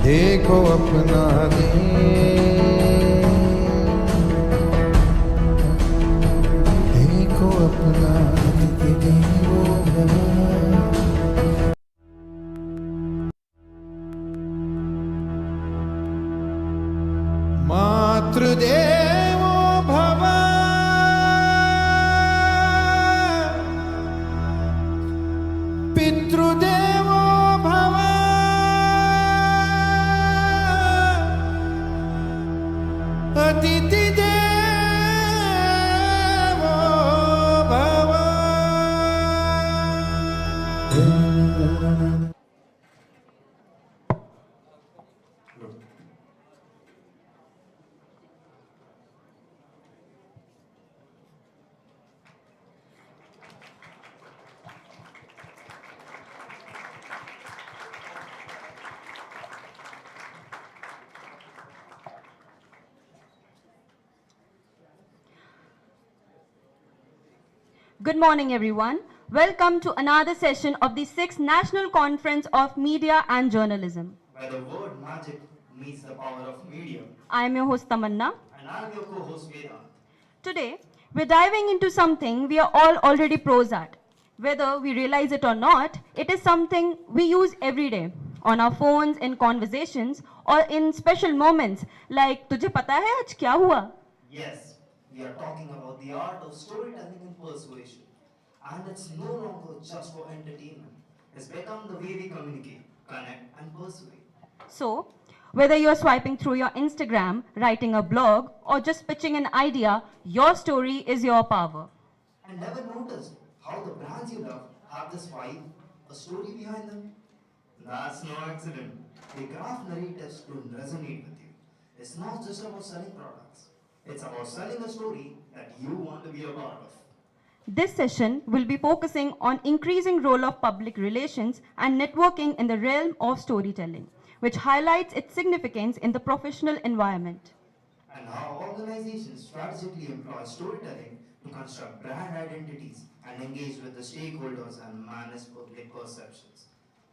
देखो अपना देखो अपना देवो भव। मातृदेवो भव पितृदेवो भव अतिथिदेवो भव। Good morning, everyone. Welcome to another session of the 6th National Conference of Media and Journalism. Where the word magic meets the power of media. I am your host, Tamanna. And I'm your co-host, Vedant. Today, we're diving into something we are all already pros at. Whether we realize it or not, it is something we use every day, on our phones, in conversations, or in special moments like, "Tujhe pata hai aaj kya hua?" Yes, we are talking about the art of storytelling and persuasion. And it's no longer just for entertainment. It's become the way we communicate, connect, and persuade. So, whether you're swiping through your Instagram, writing a blog, or just pitching an idea, your story is your power. And never noticed how the brands you love have this vibe, a story behind them? That's no accident. They craft narratives to resonate with you. It's not just about selling products. It's about selling a story that you want to be a part of. This session will be focusing on increasing role of public relations and networking in the realm of storytelling, which highlights its significance in the professional environment. And how organizations strategically employ storytelling to construct brand identities and engage with the stakeholders and manage public perceptions,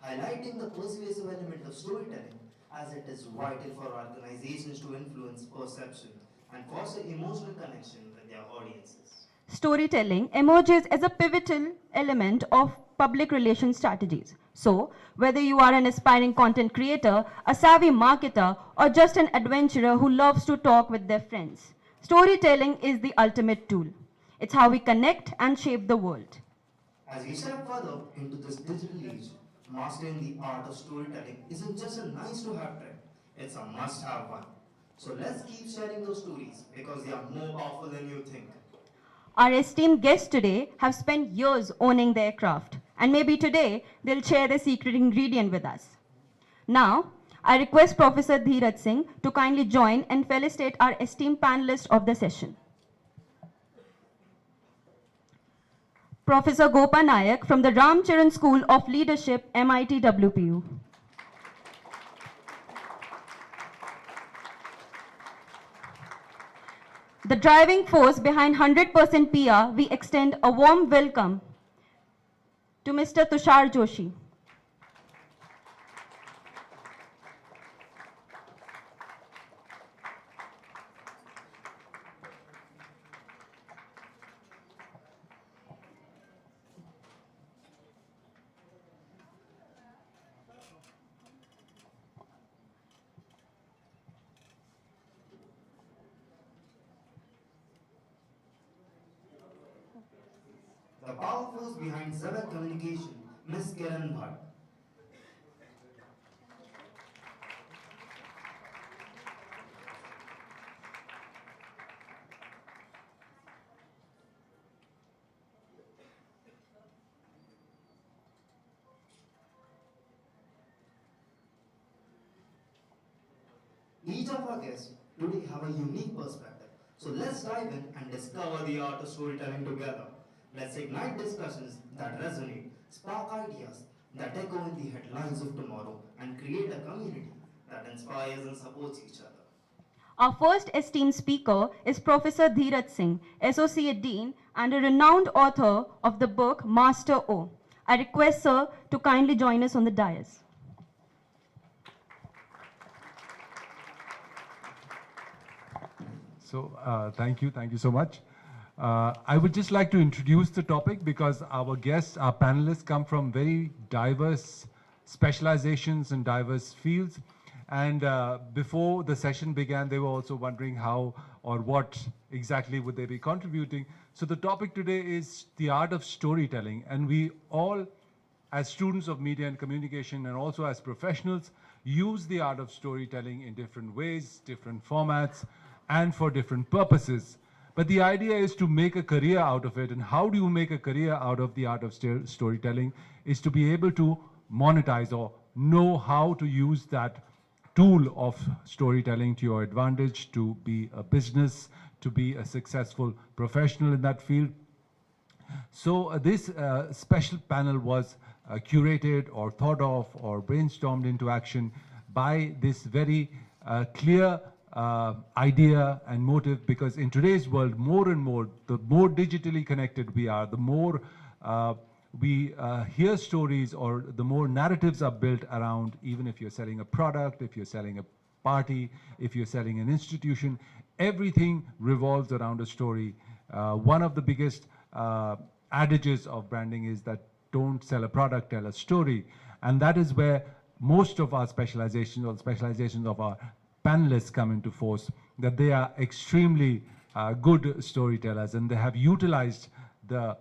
highlighting the persuasive element of storytelling as it is vital for organizations to influence perception and foster emotional connection with their audiences. Storytelling emerges as a pivotal element of public relations strategies. So, whether you are an aspiring content creator, a savvy marketer, or just an adventurer who loves to talk with their friends, storytelling is the ultimate tool. It's how we connect and shape the world. As we step further into this digital age, mastering the art of storytelling isn't just a nice to have trend, it's a must have one. So let's keep sharing those stories because they are more powerful than you think. Our esteemed guests today have spent years owning their craft, and maybe today they'll share their secret ingredient with us. Now, I request Professor Dheeraj Singh to kindly join and felicitate our esteemed panelists of the session. Professor Gopa Nayak from the Ramcharan School of Leadership, MIT WPU. The driving force behind 100% PR, we extend a warm welcome to Mr. Tushar Joshi. The power force behind Zavak Communication, Ms. Kiran Bhatt. Each of our guests today have a unique perspective. So let's dive in and discover the art of storytelling together. Let's ignite discussions that resonate, spark ideas that echo in the headlines of tomorrow, and create a community that inspires and supports each other. Our first esteemed speaker is Professor Dheeraj Singh, Associate Dean and a renowned author of the book Master O. I request sir to kindly join us on the dais. Thank you so much. I would just like to introduce the topic because our guests, our panelists come from very diverse specializations and diverse fields. And before the session began, they were also wondering how or what exactly would they be contributing. So the topic today is the art of storytelling. And we all, as students of media and communication and also as professionals, use the art of storytelling in different ways, different formats, and for different purposes. But the idea is to make a career out of it. And how do you make a career out of the art of storytelling is to be able to monetize or know how to use that tool of storytelling to your advantage, to be a business, to be a successful professional in that field. So this special panel was curated or thought of or brainstormed into action by this very clear idea and motive, because in today's world, more and more, the more digitally connected we are, the more we hear stories, or the more narratives are built around, even if you're selling a product, if you're selling a party, if you're selling an institution, everything revolves around a story. One of the biggest adages of branding is that don't sell a product, tell a story. And that is where most of our specializations or specializations of our panelists come into force, that they are extremely good storytellers, and they have utilized the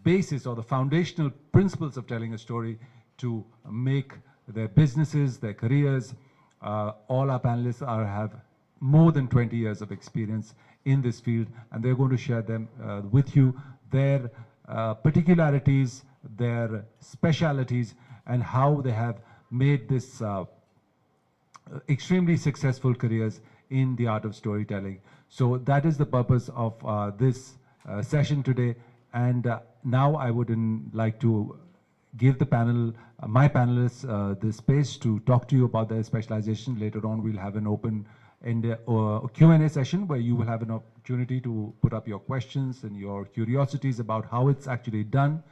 basis or the foundational principles of telling a story to make their businesses, their careers. All our panelists have more than 20 years of experience in this field, and they're going to share them with you, their particularities, their specialities, and how they have made this extremely successful careers in the art of storytelling. So that is the purpose of this session today. And now I would like to give the panel, my panelists, the space to talk to you about their specialization. Later on, we'll have an open Q&A session where you will have an opportunity to put up your questions and your curiosities about how it's actually done,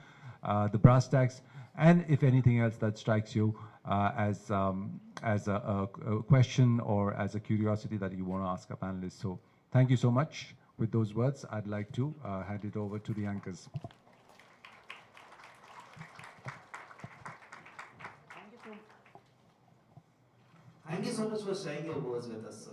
the brass tacks, and if anything else that strikes you as a question or as a curiosity that you want to ask a panelist. So thank you so much. With those words, I'd like to hand it over to the anchors. Thank you so much for sharing your words with us, sir.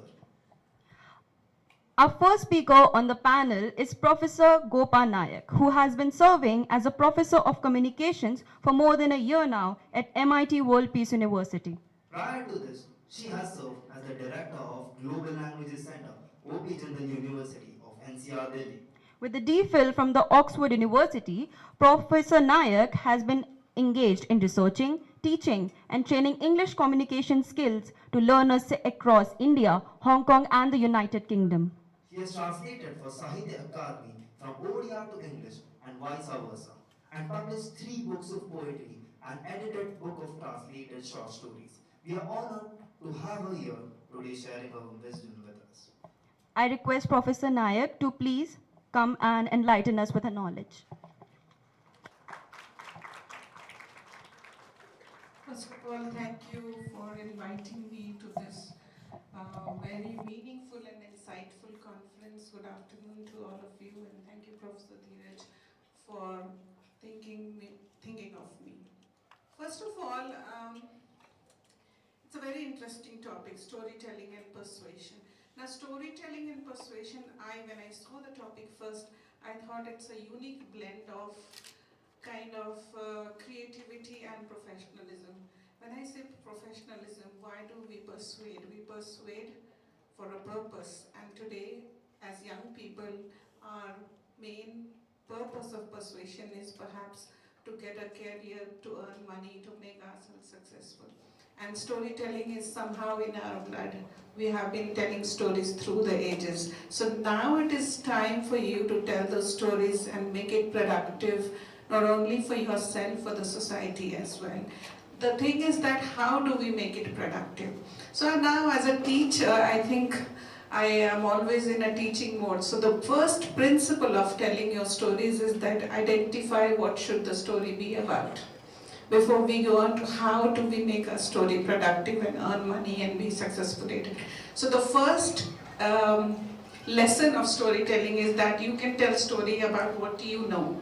Our first speaker on the panel is Professor Gopa Nayak, who has been serving as a professor of communications for more than a year now at MIT World Peace University. Prior to this, she has served as the director of Global Languages Center, OP Jindal University of NCR, Delhi. With a DPhil from the Oxford University, Professor Nayak has been engaged in researching, teaching, and training English communication skills to learners across India, Hong Kong, and the United Kingdom. He has translated for Sahitya Akademi from Odia to English and vice versa, and published 3 books of poetry and edited book of translated short stories. We are honored to have her here today sharing her wisdom with us. I request Professor Nayak to please come and enlighten us with her knowledge. First of all, thank you for inviting me to this very meaningful and insightful conference. Good afternoon to all of you, and thank you, Professor Dheeraj, for thinking of me. First of all, it's a very interesting topic, storytelling and persuasion. Now, storytelling and persuasion, when I saw the topic first, I thought it's a unique blend of kind of creativity and professionalism. When I say professionalism, why do we persuade? We persuade for a purpose, and today, as young people, our main purpose of persuasion is perhaps to get a career, to earn money, to make ourselves successful. And storytelling is somehow in our blood. We have been telling stories through the ages. So now it is time for you to tell those stories and make it productive, not only for yourself, for the society as well. The thing is that how do we make it productive? So now as a teacher, I think I am always in a teaching mode. So the first principle of telling your stories is that identify what should the story be about, before we go on to how do we make a story productive and earn money and be successful at it. So the first lesson of storytelling is that you can tell story about what you know.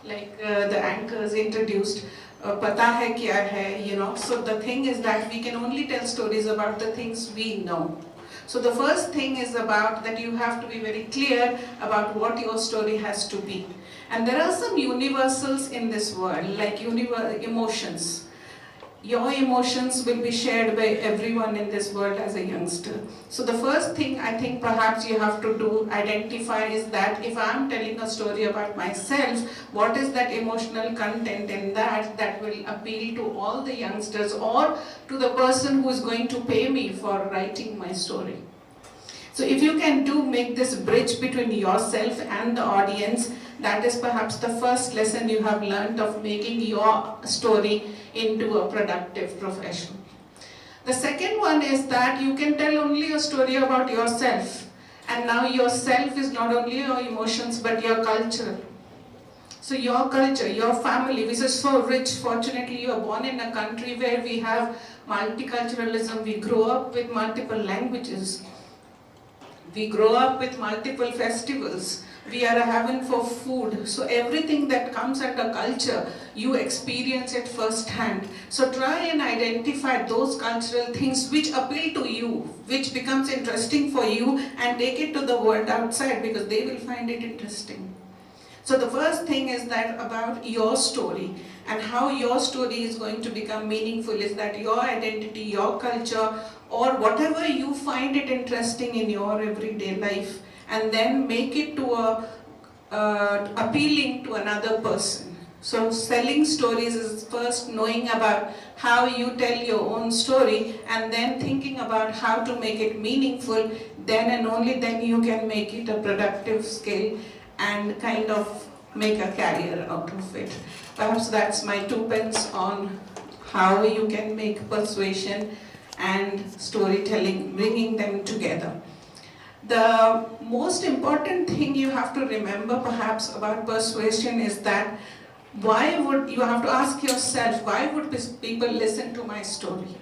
Like the anchors introduced, pata hai kya hai, you know. So the thing is that we can only tell stories about the things we know. So the first thing is about that you have to be very clear about what your story has to be. And there are some universals in this world, like emotions. Your emotions will be shared by everyone in this world as a youngster. So the first thing I think perhaps you have to do, identify, is that if I'm telling a story about myself, what is that emotional content in that that will appeal to all the youngsters or to the person who is going to pay me for writing my story. So if you can make this bridge between yourself and the audience, that is perhaps the first lesson you have learned of making your story into a productive profession. The second one is that you can tell only a story about yourself. And now yourself is not only your emotions but your culture. So your culture, your family, which is so rich, fortunately you are born in a country where we have multiculturalism, we grow up with multiple languages. We grow up with multiple festivals. We are a heaven for food. So everything that comes under culture, you experience it firsthand. So try and identify those cultural things which appeal to you, which becomes interesting for you, and take it to the world outside because they will find it interesting. So the first thing is that about your story and how your story is going to become meaningful is that your identity, your culture, or whatever you find it interesting in your everyday life, and then make it to appealing to another person. So selling stories is first knowing about how you tell your own story and then thinking about how to make it meaningful. Then and only then you can make it a productive skill and kind of make a career out of it. Perhaps that's my 2 pence on how you can make persuasion and storytelling, bringing them together. The most important thing you have to remember perhaps about persuasion is that why would you have to ask yourself, why would people listen to my story?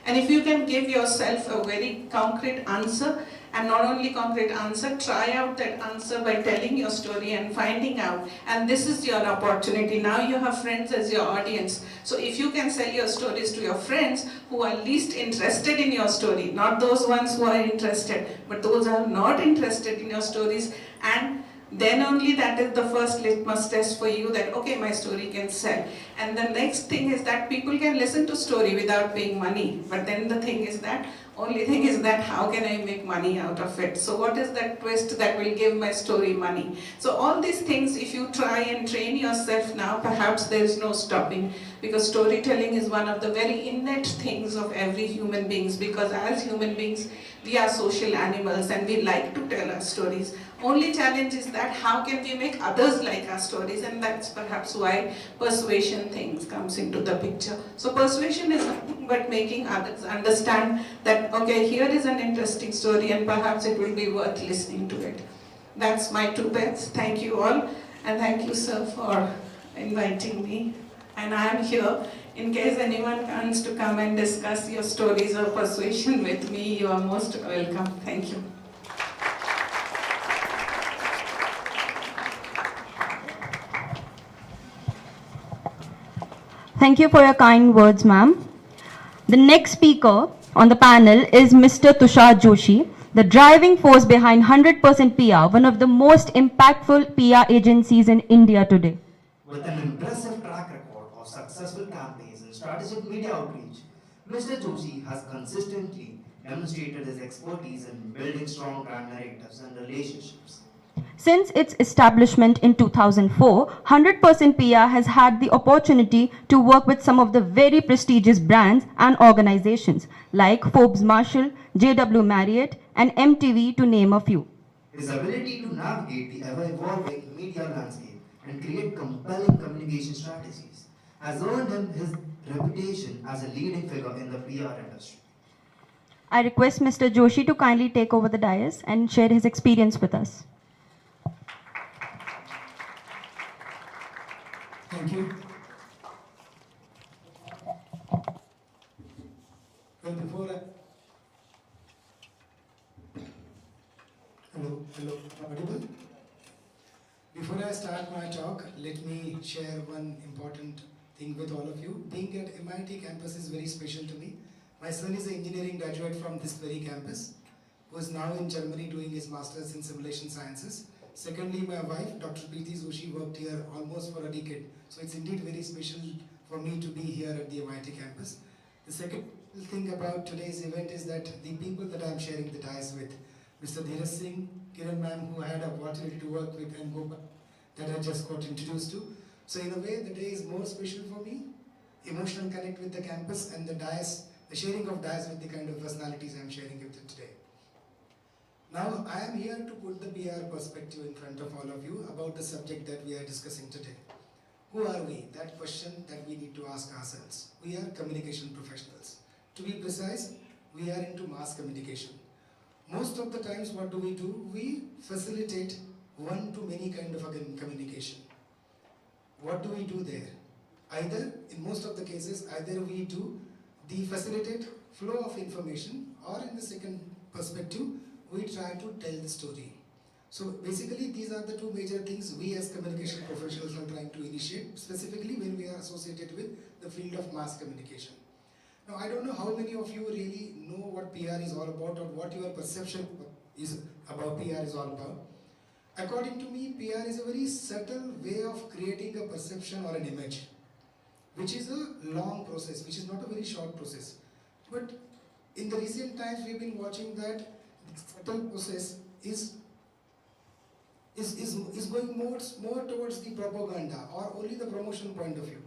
And if you can give yourself a very concrete answer, and not only concrete answer, try out that answer by telling your story and finding out. And this is your opportunity. Now you have friends as your audience. So if you can sell your stories to your friends who are least interested in your story, not those ones who are interested, but those who are not interested in your stories, and then only that is the first litmus test for you that, okay, my story can sell. And the next thing is that people can listen to story without paying money. But then the thing is that, only thing is that how can I make money out of it? So what is that twist that will give my story money? So all these things, if you try and train yourself now, perhaps there is no stopping. Because storytelling is one of the very innate things of every human beings. Because as human beings, we are social animals and we like to tell our stories. Only challenge is that how can we make others like our stories, and that's perhaps why persuasion things comes into the picture. So persuasion is nothing but making others understand that, okay, here is an interesting story and perhaps it will be worth listening to it. That's my 2 pence. Thank you all, and thank you, sir, for inviting me. And I am here in case anyone wants to come and discuss your stories or persuasion with me. You are most welcome. Thank you. Thank you for your kind words, ma'am. The next speaker on the panel is Mr. Tushar Joshi, the driving force behind 100% PR, one of the most impactful PR agencies in India today. With an impressive track record of successful campaigns and strategic media outreach, Mr. Joshi has consistently demonstrated his expertise in building strong brand narratives and relationships. Since its establishment in 2004, 100% PR has had the opportunity to work with some of the very prestigious brands and organizations like Forbes Marshall, JW Marriott, and MTV, to name a few. His ability to navigate the ever-evolving media landscape and create compelling communication strategies has earned him his reputation as a leading figure in the PR industry. I request Mr. Joshi to kindly take over the dais and share his experience with us. Thank you. Well, before I Audible? Before I start my talk, let me share one important thing with all of you. Being at MIT campus is very special to me. My son is an engineering graduate from this very campus, who is now in Germany doing his master's in simulation sciences. Secondly, my wife, Dr. Preeti Joshi, worked here almost for a decade. So it's indeed very special for me to be here at the MIT campus. The second thing about today's event is that the people that I'm sharing the dais with, Mr. Dheeraj Singh, Kiran ma'am, who I had an opportunity to work with, and Gopal, that I just got introduced to. So in a way, the day is more special for me. Emotional connect with the campus and the dais, the sharing of dais with the kind of personalities I'm sharing with it today. Now, I am here to put the PR perspective in front of all of you about the subject that we are discussing today. Who are we? That question that we need to ask ourselves. We are communication professionals. To be precise, we are into mass communication. Most of the times, what do? We facilitate one-to-many kind of a communication. What do we do there? Either, in most of the cases, either we do the facilitate flow of information, or in the second perspective, we try to tell the story. So basically, these are the two major things we as communication professionals are trying to initiate, specifically when we are associated with the field of mass communication. Now, I don't know how many of you really know what PR is all about, or what your perception is about PR is all about. According to me, PR is a very subtle way of creating a perception or an image, which is a long process, which is not a very short process. But in the recent times, we've been watching that the subtle process is going more towards the propaganda or only the promotion point of view.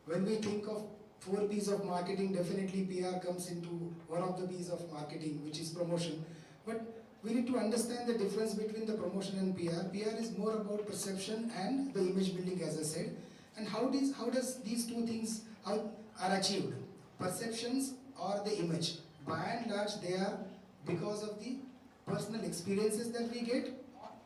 When we think of 4 P's of marketing, definitely PR comes into one of the P's of marketing, which is promotion. But we need to understand the difference between the promotion and PR. PR is more about perception and the image building, as I said. And how does these two things are achieved? Perceptions or the image? By and large, they are because of the personal experiences that we get,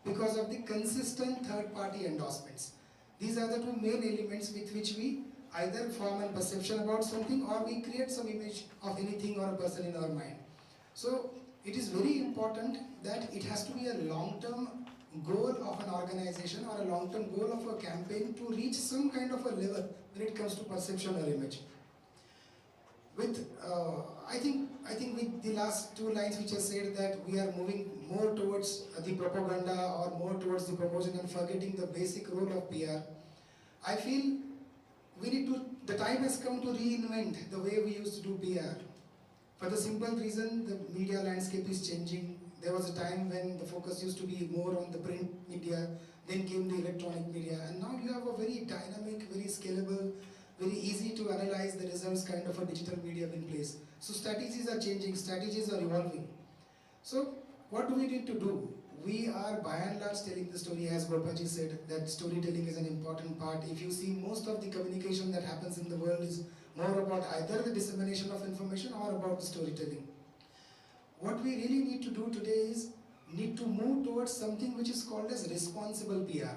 because of the consistent third-party endorsements. These are the two main elements with which we either form a perception about something, or we create some image of anything or a person in our mind. So it is very important that it has to be a long-term goal of an organization or a long-term goal of a campaign to reach some kind of a level when it comes to perception or image. I think with the last 2 lines which I said, that we are moving more towards the propaganda or more towards the promotion and forgetting the basic role of PR. I feel the time has come to reinvent the way we used to do PR. For the simple reason, the media landscape is changing. There was a time when the focus used to be more on the print media, then came the electronic media, and now you have a very dynamic, very scalable, very easy to analyze the results kind of a digital medium in place. So strategies are changing, strategies are evolving. So what do we need to do? We are by and large telling the story, as Gopalji said, that storytelling is an important part. If you see, most of the communication that happens in the world is more about either the dissemination of information or about the storytelling. What we really need to do today is need to move towards something which is called as responsible PR.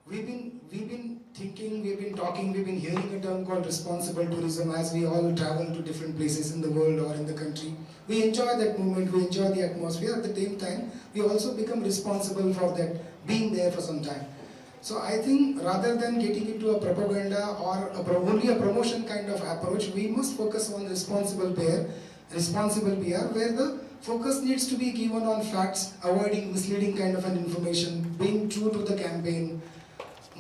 We've been thinking, we've been talking, we've been hearing a term called responsible tourism as we all travel to different places in the world or in the country. We enjoy that moment, we enjoy the atmosphere. At the same time, we also become responsible for that, being there for some time. So I think rather than getting into a propaganda or only a promotion kind of approach, we must focus on responsible PR, where the focus needs to be given on facts, avoiding misleading kind of an information, being true to the campaign.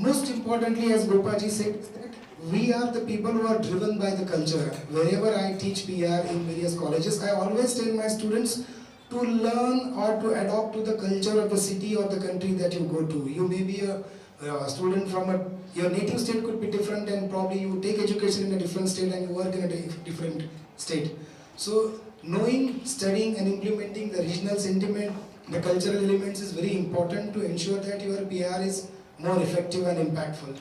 Most importantly, as Gopalji said, that we are the people who are driven by the culture. Wherever I teach PR in various colleges, I always tell my students to learn or to adopt to the culture of the city or the country that you go to. You may be a student from your native state could be different, and probably you take education in a different state and you work in a different state. So knowing, studying and implementing the regional sentiment, the cultural elements is very important to ensure that your PR is more effective and impactful.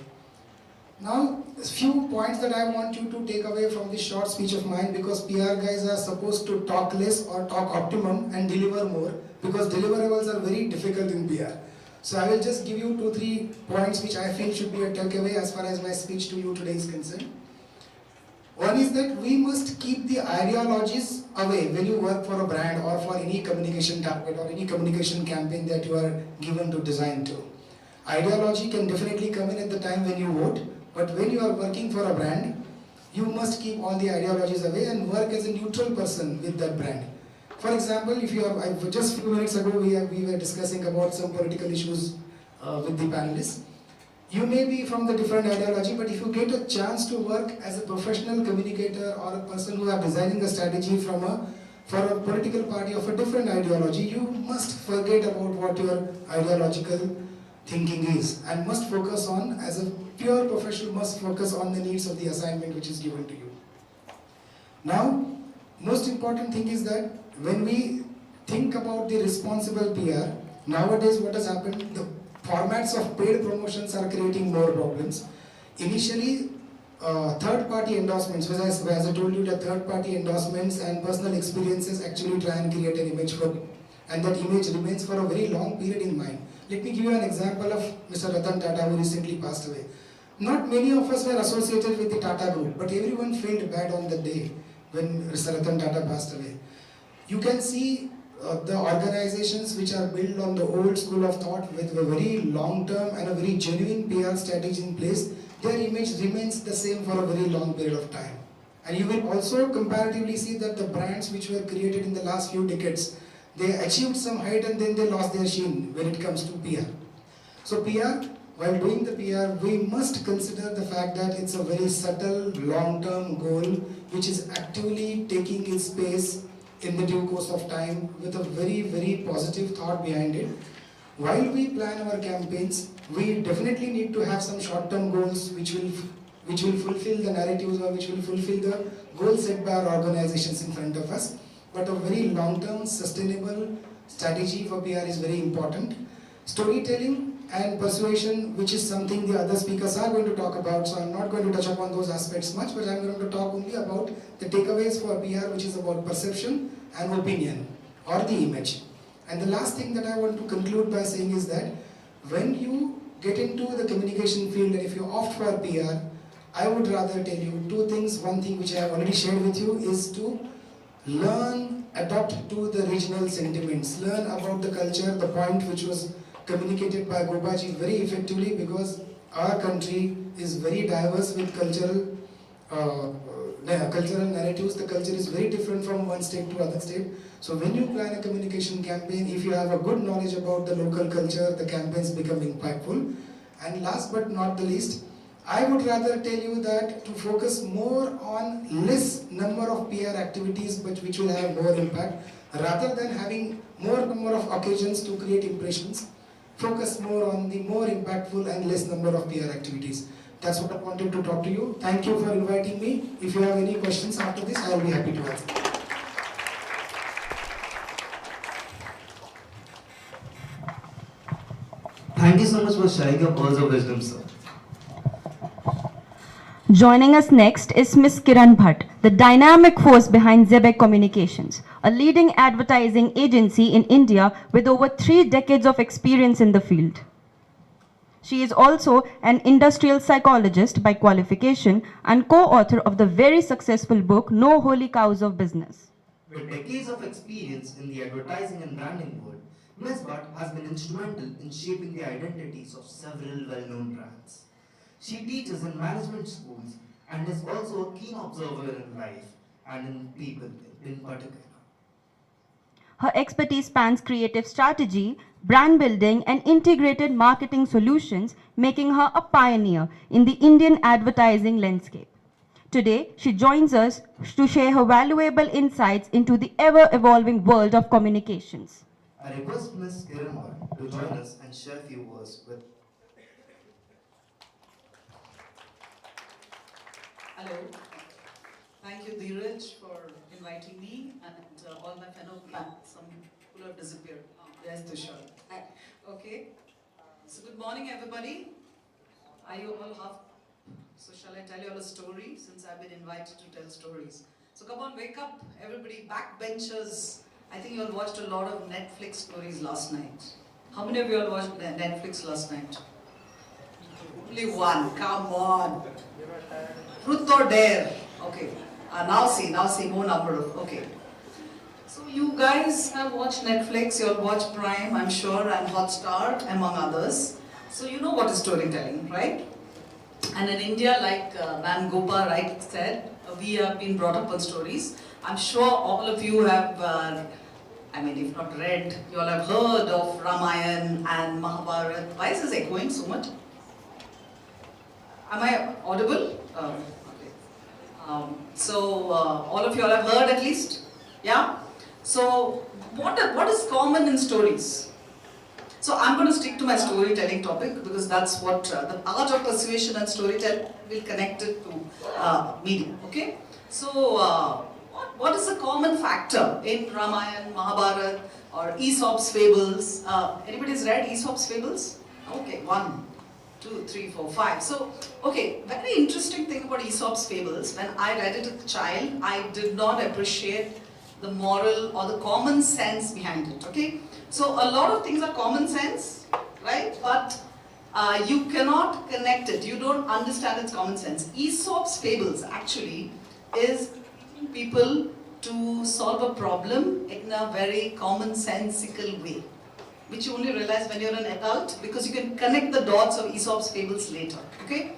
Now, a few points that I want you to take away from this short speech of mine, because PR guys are supposed to talk less or talk optimum and deliver more, because deliverables are very difficult in PR. So I will just give you 2-3 points which I feel should be a takeaway as far as my speech to you today is concerned. One One is that we must keep the ideologies away when you work for a brand or for any communication target or any communication campaign that you are given to design to. Ideology can definitely come in at the time when you vote, but when you are working for a brand, you must keep all the ideologies away and work as a neutral person with that brand. For example, if you are, just a few minutes ago we were discussing about some political issues with the panelists. You may be from the different ideology, but if you get a chance to work as a professional communicator or a person who are designing a strategy for a political party of a different ideology, you must forget about what your ideological thinking is and must focus on, as a pure professional, must focus on the needs of the assignment which is given to you. Now, most important thing is that when we think about the responsible PR, nowadays what has happened, the formats of paid promotions are creating more problems. Initially, third-party endorsements, as I told you, the third-party endorsements and personal experiences actually try and create an image for you, and that image remains for a very long period in mind. Let me give you an example of Mr. Ratan Tata, who recently passed away. Not many of us were associated with the Tata Group, but everyone felt bad on the day when Mr. Ratan Tata passed away. You can see the organizations which are built on the old school of thought with a very long-term and a very genuine PR strategy in place, their image remains the same for a very long period of time. And you will also comparatively see that the brands which were created in the last few decades, they achieved some height and then they lost their sheen when it comes to PR. So PR, while doing the PR, we must consider the fact that it's a very subtle, long-term goal which is actively taking its space in the due course of time with a very, very positive thought behind it. While we plan our campaigns, we definitely need to have some short-term goals which will fulfill the narratives or which will fulfill the goals set by our organizations in front of us. But a very long-term, sustainable strategy for PR is very important. Storytelling and persuasion, which is something the other speakers are going to talk about, so I'm not going to touch upon those aspects much, but I'm going to talk only about the takeaways for PR, which is about perception and opinion, or the image. And the last thing that I want to conclude by saying is that when you get into the communication field and if you opt for PR, I would rather tell you two things. One thing which I have already shared with you is to learn, adapt to the regional sentiments, learn about the culture, the point which was communicated by Gopaji very effectively, because our country is very diverse with cultural narratives. The culture is very different from one state to other state. So when you plan a communication campaign, if you have a good knowledge about the local culture, the campaigns become impactful. And last but not the least, I would rather tell you that to focus more on less number of PR activities but which will have more impact, rather than having more number of occasions to create impressions. Focus more on the more impactful and less number of PR activities. That's what I wanted to talk to you. Thank you for inviting me. If you have any questions after this, I will be happy to answer. Thank you so much for sharing your pearls of wisdom, sir. Joining us next is Ms. Kiran Bhatt, the dynamic force behind Zebek Communications, a leading advertising agency in India with over 3 decades of experience in the field. She is also an industrial psychologist by qualification and co-author of the very successful book, No Holy Cows of Business. With decades of experience in the advertising and branding world, Ms. Bhatt has been instrumental in shaping the identities of several well-known brands. She teaches in management schools and is also a keen observer in life and in people in particular. Her expertise spans creative strategy, brand building, and integrated marketing solutions, making her a pioneer in the Indian advertising landscape. Today, she joins us to share her valuable insights into the ever-evolving world of communications. I request Ms. Kiran Bhatt to join us and share a few words with. Hello. Thank you, Dheeraj, for inviting me and all my fellow fans. Some people have disappeared. There's Tushar. Okay. So good morning, everybody. Are you all half? So shall I tell you all a story, since I've been invited to tell stories? So come on, wake up, everybody, backbenchers. I think you all watched a lot of Netflix stories last night. How many of you all watched Netflix last night? Only one, come on. Truth or dare? Okay. Now see, more number of, okay. So you guys have watched Netflix, you'll watch Prime, I'm sure, and Hotstar, among others. So you know what is storytelling, right? And in India, like Ma'am Gopa right said, we have been brought up on stories. I'm sure all of you have, if not read, you all have heard of Ramayana and Mahabharata. Why is this echoing so much? Am I audible? Okay. All of you all have heard at least? Yeah? So, what is common in stories? So, I'm going to stick to my storytelling topic because that's what the art of persuasion and storytelling will connect it to media. Okay? So, what is the common factor in Ramayana, Mahabharata, or Aesop's fables? Anybody's read Aesop's fables? Okay, 1, 2, 3, 4, 5. So, okay, very interesting thing about Aesop's fables. When I read it as a child, I did not appreciate the moral or the common sense behind it. Okay, so a lot of things are common sense, right? But you cannot connect it. You don't understand its common sense. Aesop's fables actually is people to solve a problem in a very commonsensical way, which you only realize when you're an adult because you can connect the dots of Aesop's fables later. Okay,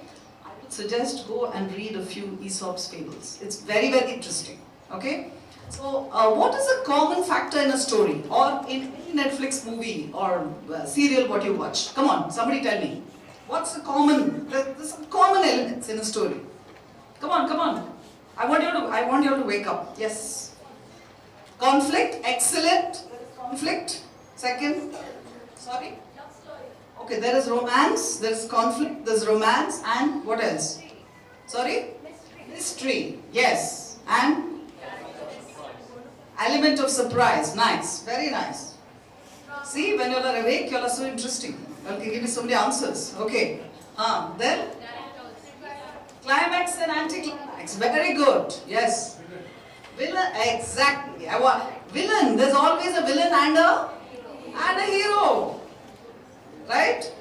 I would suggest go and read a few Aesop's fables. It's very, very interesting. Okay, so what is a common factor in a story or in any Netflix movie or serial what you watch? Come on, somebody tell me. What's the common? There's some common elements in a story. Come on, come on. I want you to wake up. Yes. Conflict, excellent. Conflict. Second. Sorry? Okay, there is romance, there is conflict, there is romance, and what else? Sorry? Mystery. Yes. And? Element of surprise. Nice. Very nice. See, when you are awake, you are so interesting. You can give me so many answers. Okay. Then? Climax and anticlimax. Very good. Yes. Villain. Exactly. Villain. There's always a villain and a hero. Right?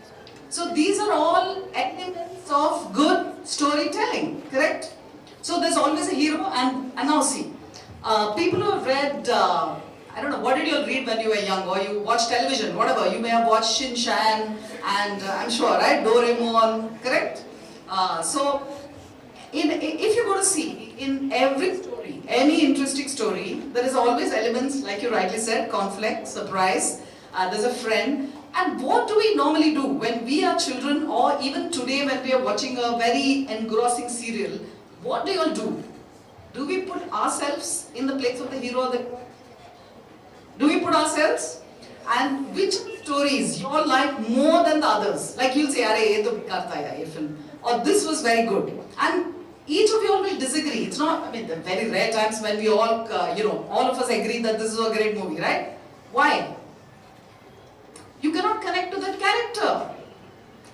So these are all elements of good storytelling. Correct? So there's always a hero and now see. People who have read, I don't know, what did you read when you were young or you watched television, whatever. You may have watched Shin Chan and I'm sure, right? Doraemon. Correct? If you go to see, in every story, any interesting story, there is always elements, like you rightly said, conflict, surprise, there's a friend. And what do we normally do when we are children or even today when we are watching a very engrossing serial? What do you all do? Do we put ourselves in the place of the hero? Do we put ourselves? And which stories you all like more than the others? Like you'll say, "Arey, ye to karta hai ye film," or "This was very good." And each of you all will disagree. It's not, the very rare times when we all, all of us agree that this is a great movie, right? Why? You cannot connect to that character.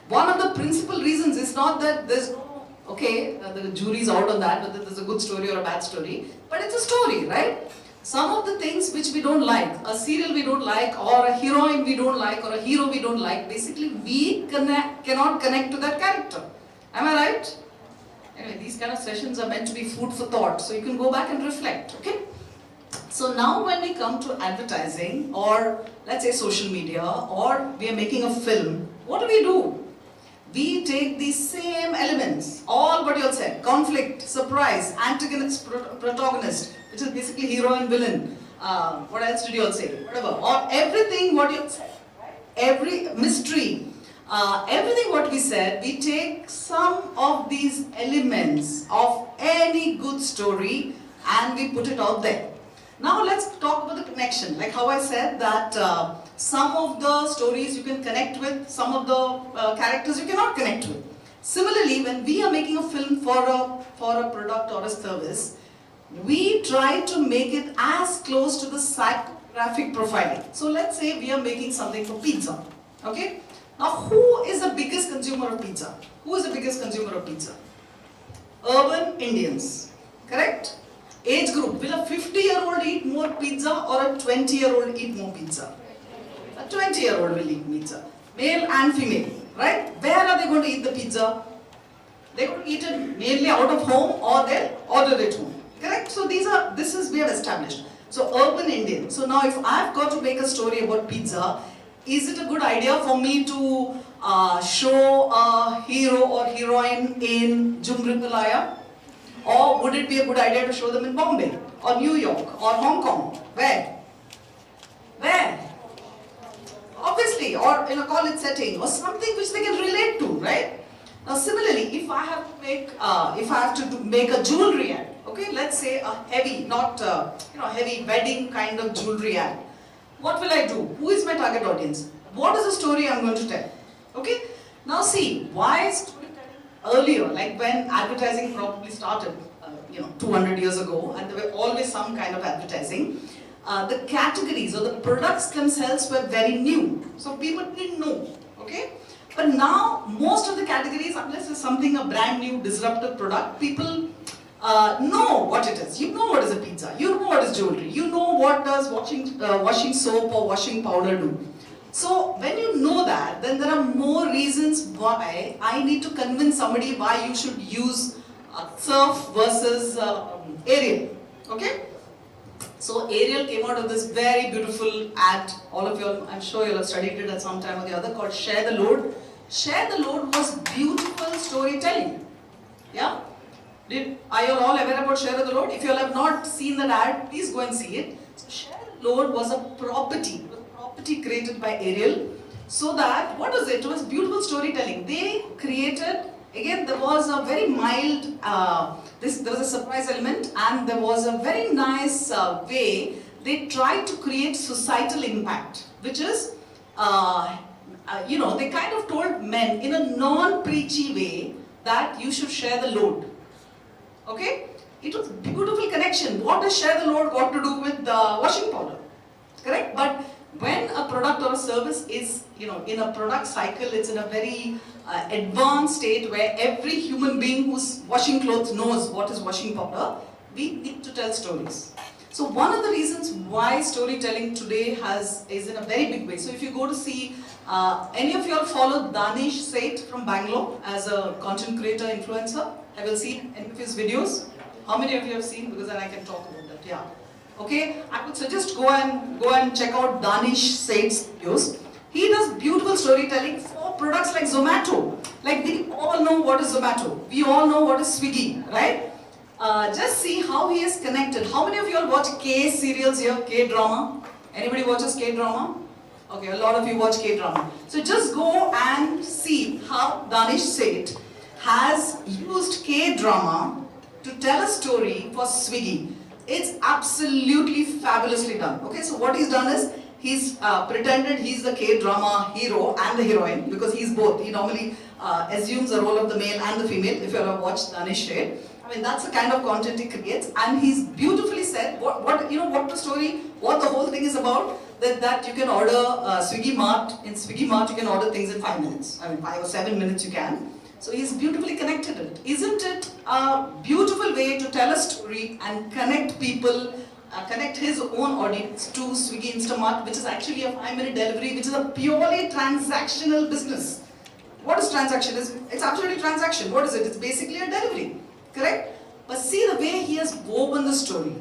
One of the principal reasons is not that there's no, the jury's out on that, whether there's a good story or a bad story, but it's a story, right? Some of the things which we don't like, a serial we don't like, or a heroine we don't like, or a hero we don't like, basically we cannot connect to that character. Am I right? Anyway, these kind of sessions are meant to be food for thought, so you can go back and reflect, okay? So now when we come to advertising, or let's say social media, or we are making a film, what do? We take these same elements, all what you all said, conflict, surprise, antagonist, protagonist, which is basically hero and villain. What else did you all say? Whatever. Or everything what you said, every mystery, everything what we said, we take some of these elements of any good story and we put it out there. Now let's talk about the connection. Like how I said that some of the stories you can connect with, some of the characters you cannot connect with. Similarly, when we are making a film for a product or a service, we try to make it as close to the psychographic profiling. So let's say we are making something for pizza. Okay? Now who is the biggest consumer of pizza? Who is the biggest consumer of pizza? Urban Indians. Correct? Age group. Will a 50-year-old eat more pizza or a 20-year-old eat more pizza? A 20-year-old will eat pizza. Male and female. Right? Where are they going to eat the pizza? They're going to eat it mainly out of home or they'll order it home. Correct? correct? So we have established. So urban Indian. So now if I've got to make a story about pizza, is it a good idea for me to show a hero or heroine in Jumrimalaya? Or would it be a good idea to show them in Bombay, or New York, or Hong Kong? Where? Where? Obviously, or in a college setting, or something which they can relate to, right? Now, similarly, if I have to make a jewelry ad, okay, let's say a heavy, not heavy wedding kind of jewelry ad. What will I do? Who is my target audience? What is the story I'm going to tell? Okay. Now, see, why storytelling earlier, like when advertising probably started, 200 years ago, and there were always some kind of advertising. The categories or the products themselves were very new, so people didn't know. Okay. But now, most of the categories, unless it's something a brand new disruptive product, people know what it is. You know what is a pizza. You know what is jewelry. You know what does washing soap or washing powder do. So when you know that, then there are more reasons why I need to convince somebody why you should use Surf versus Ariel. Okay. So Ariel came out of this very beautiful ad. All of you, I'm sure you'll have studied it at some time or the other, called Share the Load. Share the Load was beautiful storytelling. Yeah? Are you all aware about Share the Load? If you all have not seen that ad, please go and see it. So Share the Load was a property created by Ariel. So that, what was it? It was beautiful storytelling. They created, again, there was a very mild, there was a surprise element, and there was a very nice way they tried to create societal impact, which is, they kind of told men in a non-preachy way that you should share the load. Okay? It was beautiful connection. What does share the load got to do with washing powder? Correct? But when a product or a service is, in a product cycle, it's in a very advanced state where every human being who's washing clothes knows what is washing powder, we need to tell stories. So one of the reasons why storytelling today is in a very big way. So if you go to see, any of you all follow Danish Seth from Bangalore as a content creator, influencer? Have you seen any of his videos? How many of you have seen? Because then I can talk about that, yeah. Okay, I would suggest go and check out Danish Seth's videos. He does beautiful storytelling for products like Zomato. Like we all know what is Zomato. We all know what is Swiggy, right? Just see how he is connected. How many of you all watch K serials here? K-drama? Anybody watches K-drama? Okay, a lot of you watch K-drama. So just go and see how Danish Seth has used K-drama to tell a story for Swiggy. It's absolutely fabulously done. Okay, so what he's done is, he's pretended he's the K-drama hero and the heroine, because he's both. He normally assumes the role of the male and the female, if you ever watched Danish Seth. I mean, that's the kind of content he creates, and he's beautifully said what the story, what the whole thing is about, that you can order Swiggy Mart. In Swiggy Mart, you can order things in 5 minutes. I mean, 5 or 7 minutes you can. So he's beautifully connected it. Isn't it a beautiful way to tell a story and connect people, connect his own audience to Swiggy Instamart, which is actually a 5-minute delivery, which is a purely transactional business. What is transaction? It's absolutely transaction. What is it? It's basically a delivery, correct? But see the way he has woven the story.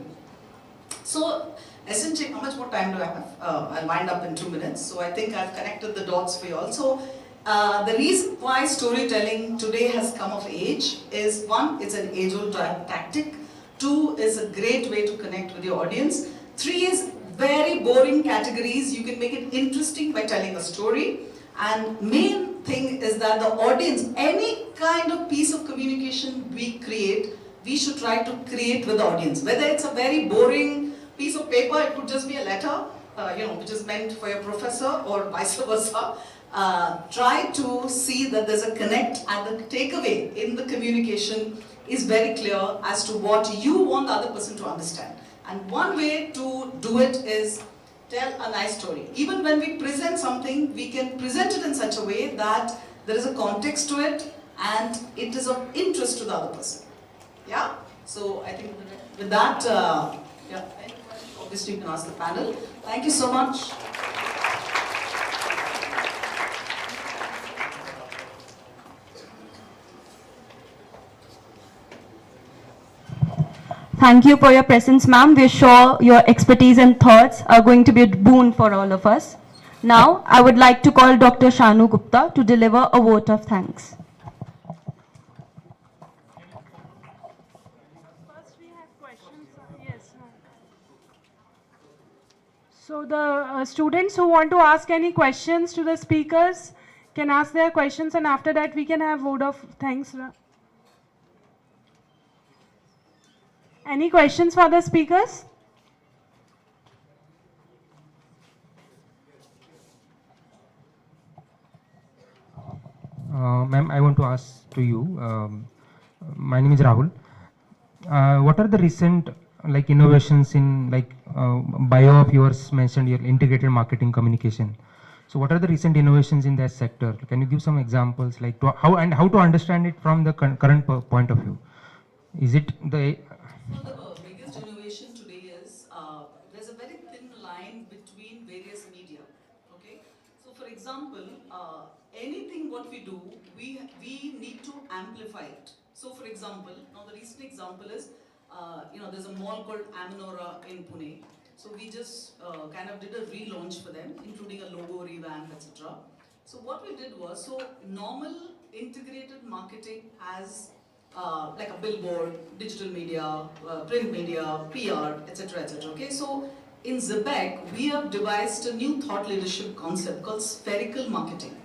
So, essentially, how much more time do I have? I'll wind up in 2 minutes. So I think I've connected the dots for you all. So, the reason why storytelling today has come of age is, 1, it's an age-old tactic. 2, is a great way to connect with your audience. 3 is very boring categories. You can make it interesting by telling a story. And main thing is that the audience, any kind of piece of communication we create, we should try to create with the audience. Whether it's a very boring piece of paper, it could just be a letter, which is meant for your professor, or vice versa. Try to see that there's a connect, and the takeaway in the communication is very clear as to what you want the other person to understand. And one way to do it is tell a nice story. Even when we present something, we can present it in such a way that there is a context to it and it is of interest to the other person. Yeah? So I think with that, obviously you can ask the panel. Thank you so much. Thank you for your presence, ma'am. We're sure your expertise and thoughts are going to be a boon for all of us. Now, I would like to call Dr. Shanu Gupta to deliver a vote of thanks. First we have questions. Yes. No. So the students who want to ask any questions to the speakers can ask their questions, and after that we can have vote of thanks. Any questions for the speakers? Ma'am, I want to ask to you. My name is Rahul. What are the recent innovations in bio of yours mentioned your integrated marketing communication? So what are the recent innovations in that sector? Can you give some examples how to understand it from the current point of view? Is it the So the biggest innovation today is there's a very thin line between various media. Okay, so for example, anything what we do, we need to amplify it. So for example, now the recent example is, there's a mall called Amanora in Pune. So we just kind of did a relaunch for them, including a logo revamp, etc. So what we did was, so normal integrated marketing has like a billboard, digital media, print media, PR, etc., etc. Okay, so in Zebek, we have devised a new thought leadership concept called spherical marketing.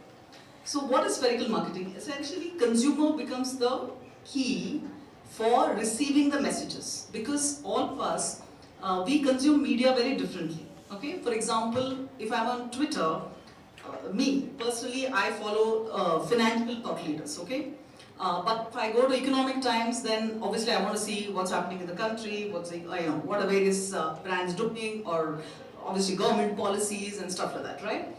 So what is spherical marketing? Essentially, consumer becomes the key for receiving the messages, because all of us, we consume media very differently. Okay, for example, if I'm on Twitter, me personally, I follow financial thought leaders. Okay. But if I go to Economic Times, then obviously I want to see what's happening in the country, what are various brands doing, or obviously government policies and stuff like that, right?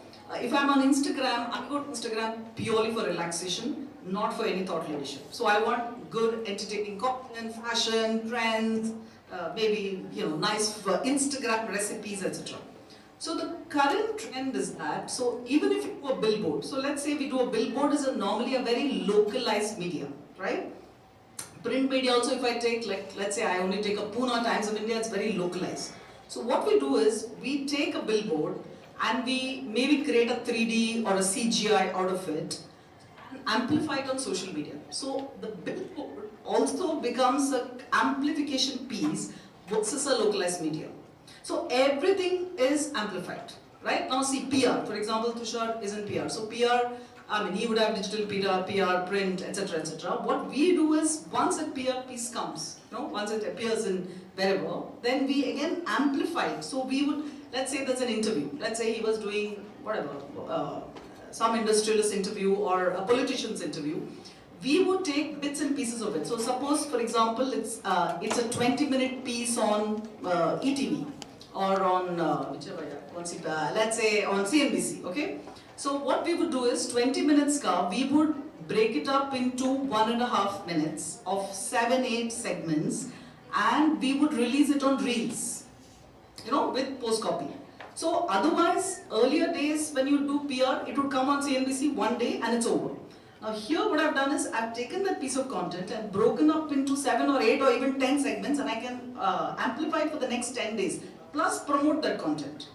If I'm on Instagram, I go to Instagram purely for relaxation, not for any thought leadership. So I want good, entertaining content, fashion, trends, maybe nice Instagram recipes, etc. So the current trend is that, so even if you do a billboard, so let's say we do a billboard is normally a very localized media, right? Print media also, if I take, let's say I only take a Pune Times of India, it's very localized. So what we do is, we take a billboard and we maybe create a 3D or a CGI out of it and amplify it on social media. So the billboard also becomes an amplification piece versus a localized media. So everything is amplified, right? Now see PR, for example, Tushar is in PR. So PR, he would have digital PR, print, etc., etc. What we do is, once a PR piece comes, once it appears in wherever, then we again amplify it. So we would, let's say there's an interview. Let's say he was doing whatever, some industrialist interview or a politician's interview. We would take bits and pieces of it. So suppose, for example, it's a 20-minute piece on ETV. Or on, let's say on CNBC, okay? So what we would do is, 20 minutes we would break it up into 1.5 minutes of 7-8 segments, and we would release it on Reels, with post copy. So otherwise, earlier days when you do PR, it would come on CNBC one day and it's over. Now here what I've done is, I've taken that piece of content and broken up into 7 or 8 or even 10 segments, and I can amplify it for the next 10 days. Plus promote that content.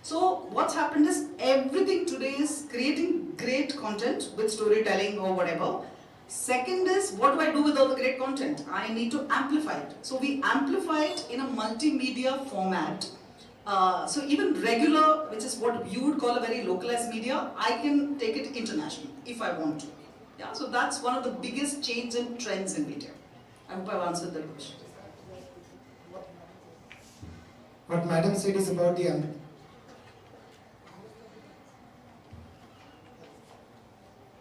So what's happened is, everything today is creating great content with storytelling or whatever. Second is, what do I do with all the great content? I need to amplify it. So we amplify it in a multimedia format. So even regular, which is what you would call a very localized media, I can take it international if I want to. Yeah, so that's one of the biggest change in trends in media. I hope I've answered that question. What Madam said is about the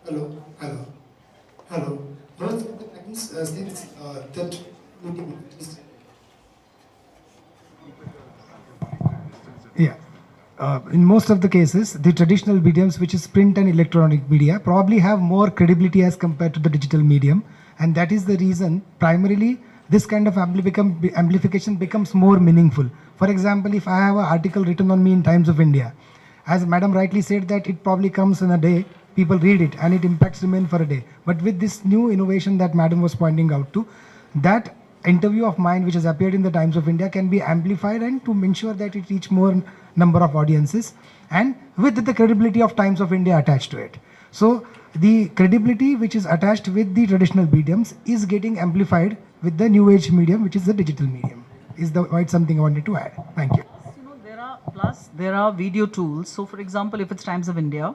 hello. Most of the times things that in most of the cases, the traditional mediums, which is print and electronic media, probably have more credibility as compared to the digital medium, and that is the reason primarily this kind of amplification becomes more meaningful. For example, if I have an article written on me in Times of India, as Madam rightly said that it probably comes in a day, people read it and it impacts remain for a day. But with this new innovation that Madam was pointing out to, that interview of mine which has appeared in the Times of India can be amplified and to ensure that it reach more number of audiences and with the credibility of Times of India attached to it. So the credibility which is attached with the traditional mediums is getting amplified with the new age medium, which is the digital medium. Is the quite something I wanted to add. Thank you. There are video tools. So for example, if it's Times of India,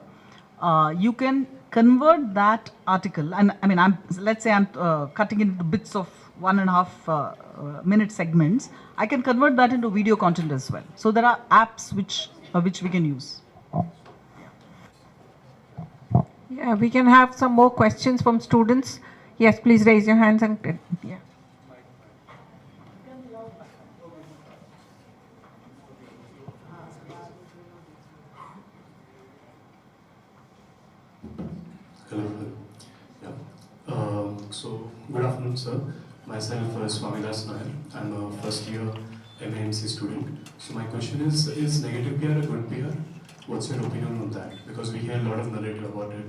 you can convert that article, and I mean, let's say I'm cutting it into bits of 1.5 minute segments. I can convert that into video content as well. So there are apps which we can use. Yeah, we can have some more questions from students. Yes, please raise your hands and yeah. Hello. Yeah. So, good afternoon, sir. Myself, Swamidas Nair. I'm a first year MAMC student. So, my question is negative PR a good PR? What's your opinion on that? Because we hear a lot of narrative about it,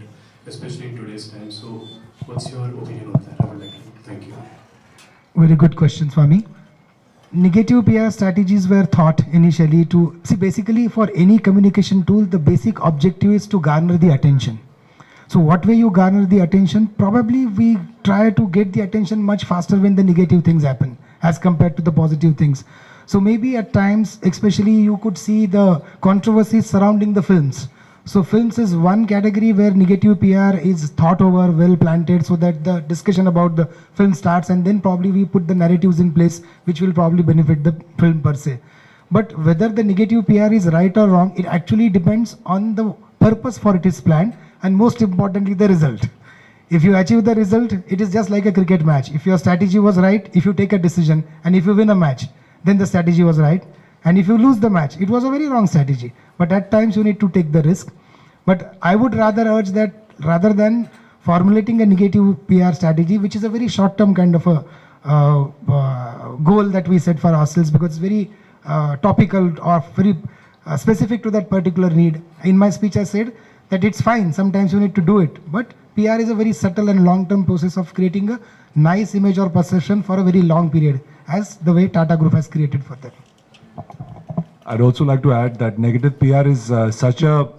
especially in today's time. So, what's your opinion on that? I would like to know. Thank you. Very good question, Swami. Negative PR strategies were thought initially to see basically for any communication tool, the basic objective is to garner the attention. So what way you garner the attention? Probably we try to get the attention much faster when the negative things happen as compared to the positive things. So maybe at times, especially you could see the controversies surrounding the films. So films is one category where negative PR is thought over, well planted, so that the discussion about the film starts, and then probably we put the narratives in place which will probably benefit the film per se. But whether the negative PR is right or wrong, it actually depends on the purpose for it is planned, and most importantly the result. If you achieve the result, it is just like a cricket match. If your strategy was right, if you take a decision, and if you win a match, then the strategy was right. And if you lose the match, it was a very wrong strategy. But at times you need to take the risk. But I would rather urge that rather than formulating a negative PR strategy, which is a very short-term kind of a goal that we set for ourselves, because it's very topical or very specific to that particular need. In my speech I said that it's fine, sometimes you need to do it. But PR is a very subtle and long-term process of creating a nice image or perception for a very long period, as the way Tata Group has created for them. I'd also like to add that negative PR is such a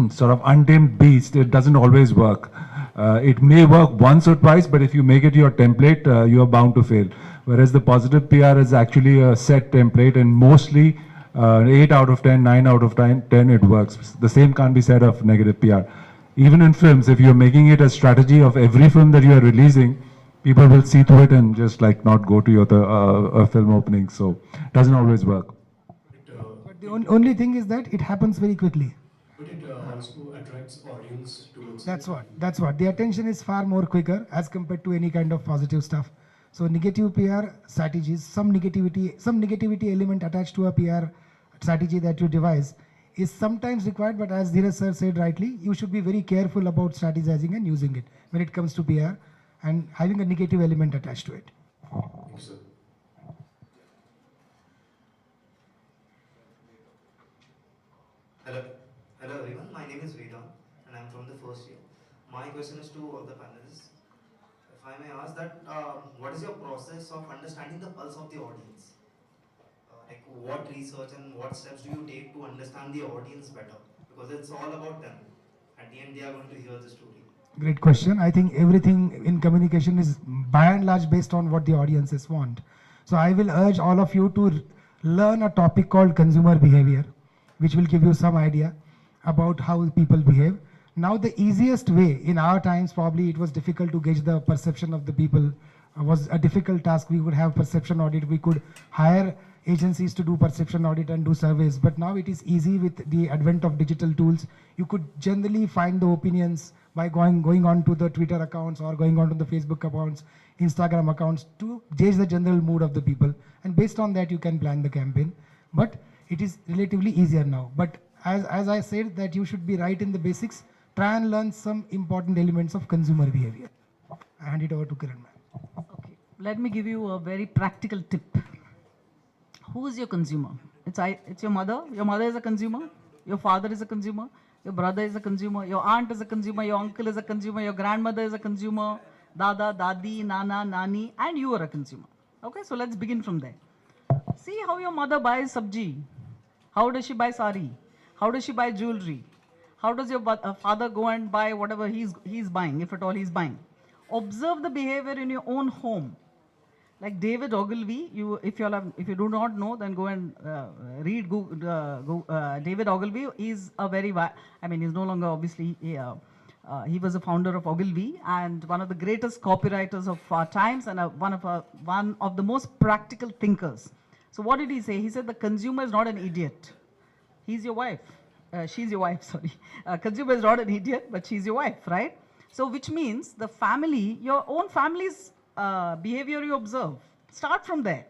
sort of untamed beast. It doesn't always work. It may work once or twice, but if you make it your template, you are bound to fail. Whereas the positive PR is actually a set template, and mostly 8 out of 10, 9 out of 10, it works. The same can't be said of negative PR. Even in films, if you're making it a strategy of every film that you are releasing, people will see through it and just like not go to your film opening. So it doesn't always work. But the only thing is that it happens very quickly. But it also attracts audience towards That's what. The attention is far more quicker as compared to any kind of positive stuff. So negative PR strategies, some negativity element attached to a PR strategy that you devise is sometimes required, but as Dheeraj sir said rightly, you should be very careful about strategizing and using it when it comes to PR and having a negative element attached to it. Thank you, sir. Hello everyone, my name is Vedant and I'm from the first year. My question is to all the panelists. If I may ask that, what is your process of understanding the pulse of the audience? Like what research and what steps do you take to understand the audience better? Because it's all about them. At the end, they are going to hear the story. Great question. I think everything in communication is by and large based on what the audiences want. So I will urge all of you to learn a topic called consumer behavior, which will give you some idea about how people behave. Now the easiest way in our times, probably it was difficult to gauge the perception of the people, was a difficult task. We would have perception audit, we could hire agencies to do perception audit and do surveys, but now it is easy with the advent of digital tools. You could generally find the opinions by going on to the Twitter accounts or going on to the Facebook accounts, Instagram accounts, to gauge the general mood of the people, and based on that you can plan the campaign. But it is relatively easier now. But as I said, that you should be right in the basics, try and learn some important elements of consumer behavior. I hand it over to Kiran ma'am. Okay, let me give you a very practical tip. Who is your consumer? It's your mother. Your mother is a consumer. Your father is a consumer. Your brother is a consumer. Your aunt is a consumer. Your uncle is a consumer. Your grandmother is a consumer. Dada, Dadi, Nana, Nani, and you are a consumer. Okay, so let's begin from there. See how your mother buys sabji. How does she buy sari? How does she buy jewelry? How does your father go and buy whatever he's buying, if at all he's buying? Observe the behavior in your own home. Like David Ogilvy, if you do not know, then go and read David Ogilvy. He's a very, he's no longer obviously. He was a founder of Ogilvy and one of the greatest copywriters of our times and one of the most practical thinkers. So what did he say? He said the consumer is not an idiot. He's your wife. She's your wife, sorry. Consumer is not an idiot, but she's your wife, right? So which means the family, your own family's behavior you observe. Start from there.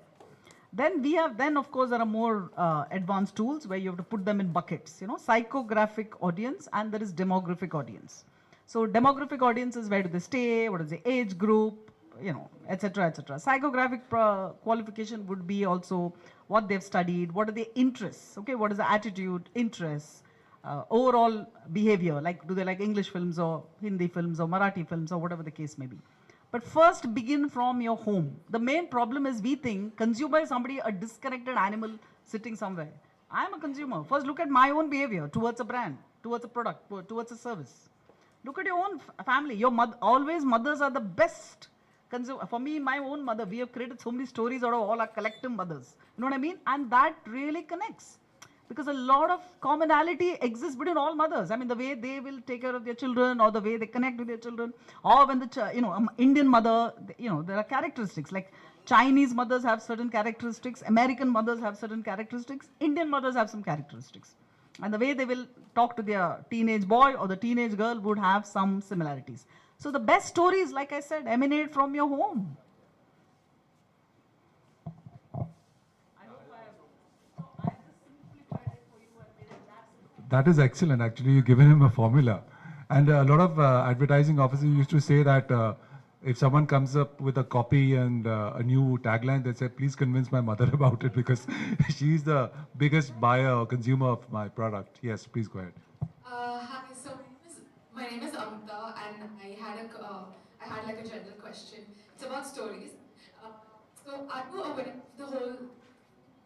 Then of course there are more advanced tools where you have to put them in buckets, psychographic audience and there is demographic audience. So demographic audience is where do they stay, what is the age group, etc., etc. Psychographic qualification would be also what they've studied, what are their interests, okay, what is the attitude, interests, overall behavior, like do they like English films or Hindi films or Marathi films or whatever the case may be. But first begin from your home. The main problem is we think consumer is somebody, a disconnected animal sitting somewhere. I am a consumer. First look at my own behavior towards a brand, towards a product, towards a service. Look at your own family. Your always mothers are the best consumer. For me, my own mother, we have created so many stories out of all our collective mothers. You know what I mean? And that really connects. Because a lot of commonality exists between all mothers. I mean, the way they will take care of their children or the way they connect with their children. Or when Indian mother, there are characteristics. Like Chinese mothers have certain characteristics. American mothers have certain characteristics. Indian mothers have some characteristics. And the way they will talk to their teenage boy or the teenage girl would have some similarities. So the best stories, like I said, emanate from your home. That is excellent. Actually, you've given him a formula. And a lot of advertising officers used to say that if someone comes up with a copy and a new tagline, they say, please convince my mother about it because she's the biggest buyer or consumer of my product. Yes, please go ahead. Hi, so my name is Amita and I had like a general question. It's about stories. So are you aware of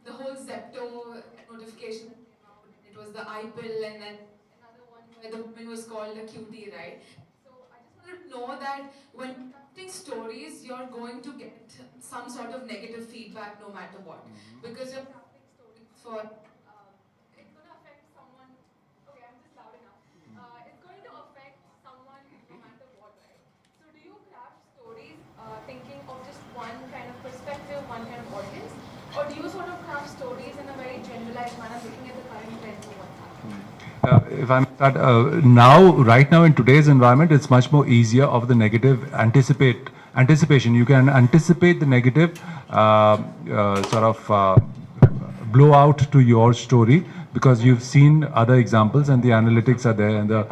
the whole Zepto notification? It was the iPill and then another one where the woman was called a cutie, right? So I just wanted to know that when crafting stories, you're going to get some sort of negative feedback no matter what. Because you're crafting stories for, it's going to affect someone, okay, I'm just loud enough. It's going to affect someone no matter what, right? So do you craft stories thinking of just one kind of perspective, one kind of audience? Or do you sort of craft stories in a very generalized manner, looking at the current trends of what's happening? If I'm right now in today's environment, it's much more easier of the negative anticipation. You can anticipate the negative blow out to your story because you've seen other examples and the analytics are there and the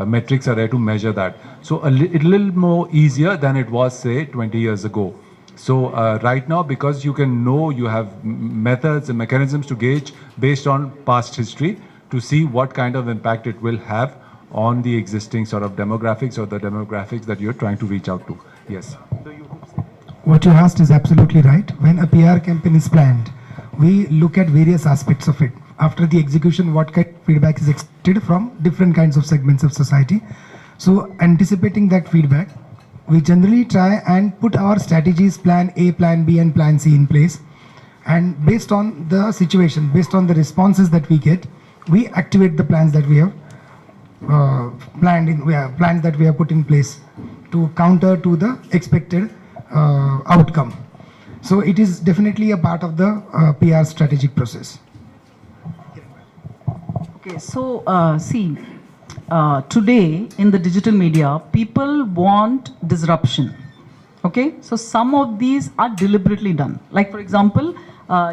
metrics are there to measure that. So a little more easier than it was, say, 20 years ago. So right now, because you can know, you have methods and mechanisms to gauge based on past history to see what kind of impact it will have on the existing sort of demographics or the demographics that you're trying to reach out to. Yes. What you asked is absolutely right. When a PR campaign is planned, we look at various aspects of it. After the execution, what kind of feedback is expected from different kinds of segments of society. So anticipating that feedback, we generally try and put our strategies, plan A, plan B and plan C in place. And based on the situation, based on the responses that we get, we activate the plans that we have plans that we have put in place to counter to the expected outcome. So it is definitely a part of the PR strategic process. Okay, so today in the digital media, people want disruption. Okay, so some of these are deliberately done. Like for example,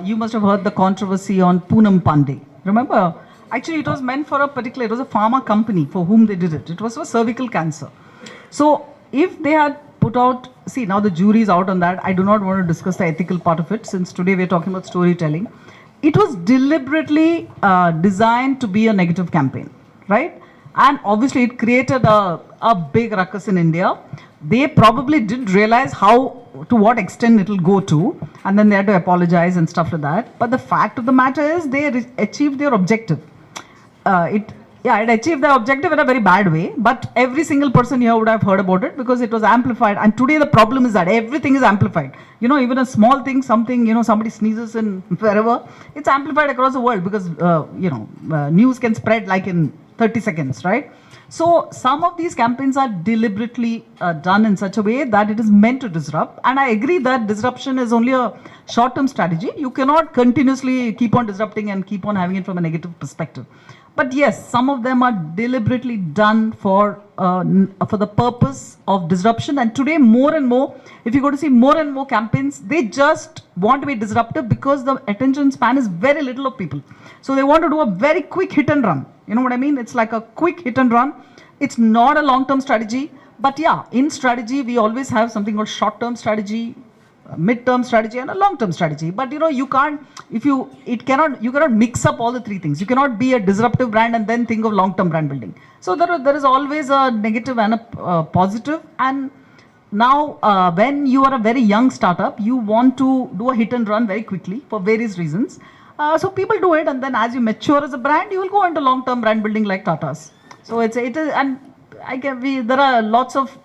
you must have heard the controversy on Poonam Pandey. Remember? Actually, it was meant for it was a pharma company for whom they did it. It was for cervical cancer. So if they had put out, now the jury is out on that. I do not want to discuss the ethical part of it since today we're talking about storytelling. It was deliberately designed to be a negative campaign, right? And obviously it created a big ruckus in India. they probably didn't realize to what extent it will go to, and then they had to apologize and stuff like that. But the fact of the matter is they achieved their objective. It achieved the objective in a very bad way, but every single person here would have heard about it because it was amplified. And today the problem is that everything is amplified. Even a small thing, something, somebody sneezes in wherever, it's amplified across the world because, news can spread like in 30 seconds, right? So some of these campaigns are deliberately done in such a way that it is meant to disrupt. And I agree that disruption is only a short-term strategy. You cannot continuously keep on disrupting and keep on having it from a negative perspective. But yes, some of them are deliberately done for the purpose of disruption. And today, more and more, if you go to see more and more campaigns, they just want to be disruptive because the attention span is very little of people. So they want to do a very quick hit and run. You know what I mean? It's like a quick hit and run. It's not a long-term strategy. But yeah, in strategy, we always have something called short-term strategy, mid-term strategy, and a long-term strategy. But you cannot mix up all the three things. You cannot be a disruptive brand and then think of long-term brand building. So there is always a negative and a positive. And now when you are a very young startup, you want to do a hit and run very quickly for various reasons. So people do it, and then as you mature as a brand, you will go into long-term brand building like Tata's. So it is, and there are lots of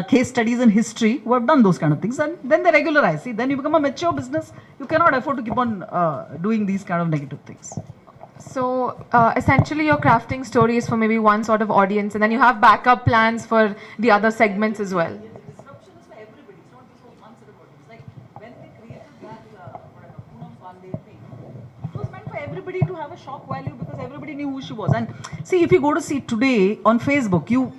case studies in history who have done those kind of things, and then they regularize. See, then you become a mature business. You cannot afford to keep on doing these kind of negative things. So essentially you're crafting stories for maybe one sort of audience, and then you have backup plans for the other segments as well. Disruption is for everybody. It's not just for one set of audience. Like when they created that one day thing, it was meant for everybody to have a shock value because everybody knew who she was. And see, if you go to see today on Facebook, you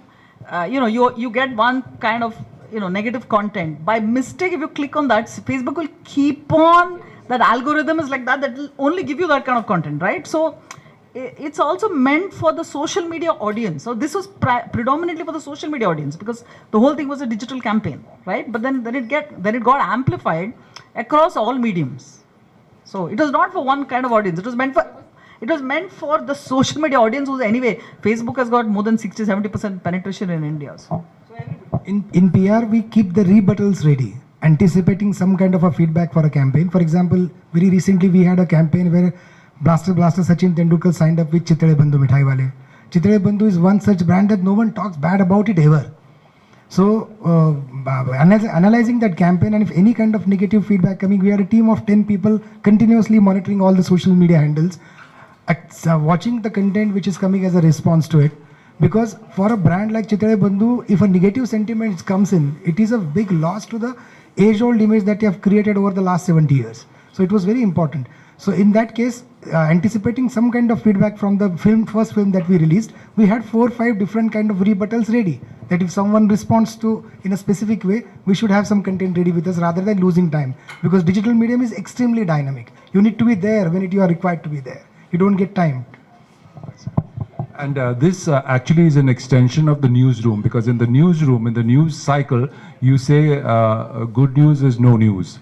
get one kind of negative content. By mistake, if you click on that, Facebook will keep on, that algorithm is like that will only give you that kind of content, right? So it's also meant for the social media audience. So this was predominantly for the social media audience because the whole thing was a digital campaign, right? But then it got amplified across all mediums. So it was not for one kind of audience. It was meant for the social media audience who's anyway, Facebook has got more than 60-70% penetration in India. So in PR, we keep the rebuttals ready, anticipating some kind of a feedback for a campaign. For example, very recently we had a campaign where Blaster Sachin Tendulkar signed up with Chitale Bandhu Mithai Wale. Chitale Bandhu is one such brand that no one talks bad about it ever. So analyzing that campaign, and if any kind of negative feedback coming, we had a team of 10 people continuously monitoring all the social media handles, watching the content which is coming as a response to it. Because for a brand like Chitale Bandhu, if a negative sentiment comes in, it is a big loss to the age-old image that you have created over the last 70 years. So it was very important. So in that case, anticipating some kind of feedback from the first film that we released, we had 4 or 5 different kind of rebuttals ready. That if someone responds to in a specific way, we should have some content ready with us rather than losing time. Because digital medium is extremely dynamic. You need to be there when you are required to be there. You don't get time. And this actually is an extension of the newsroom, because in the newsroom, in the news cycle, you say good news is no news.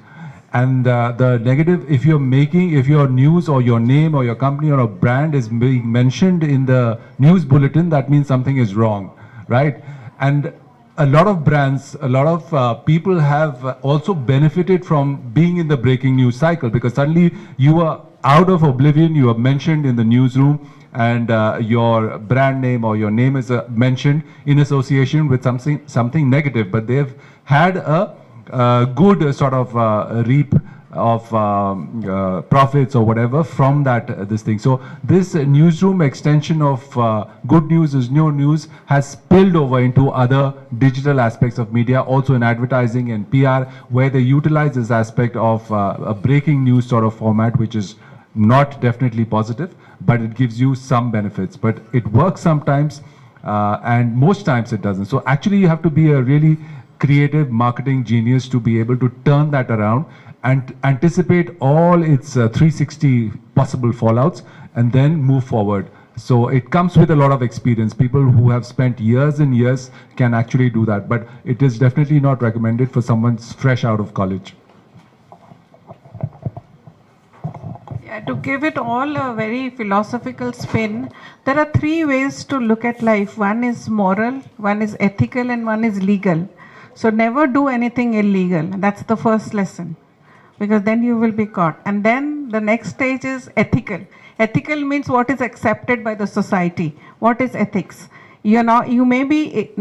And the negative, if your news or your name or your company or a brand is being mentioned in the news bulletin, that means something is wrong, right? And a lot of brands, a lot of people have also benefited from being in the breaking news cycle, because suddenly you are out of oblivion, you are mentioned in the newsroom, and your brand name or your name is mentioned in association with something negative, but they've had a good sort of reap of profits or whatever from this thing. So this newsroom extension of good news is no news has spilled over into other digital aspects of media, also in advertising and PR, where they utilize this aspect of a breaking news sort of format, which is not definitely positive, but it gives you some benefits. But it works sometimes, and most times it doesn't. So actually you have to be a really creative marketing genius to be able to turn that around and anticipate all its 360 possible fallouts and then move forward. So it comes with a lot of experience. People who have spent years and years can actually do that, but it is definitely not recommended for someone fresh out of college. To give it all a very philosophical spin, there are 3 ways to look at life. One is moral, one is ethical, and one is legal. So never do anything illegal. That's the first lesson, because then you will be caught. And then the next stage is ethical. Ethical means what is accepted by the society. What is ethics? You may be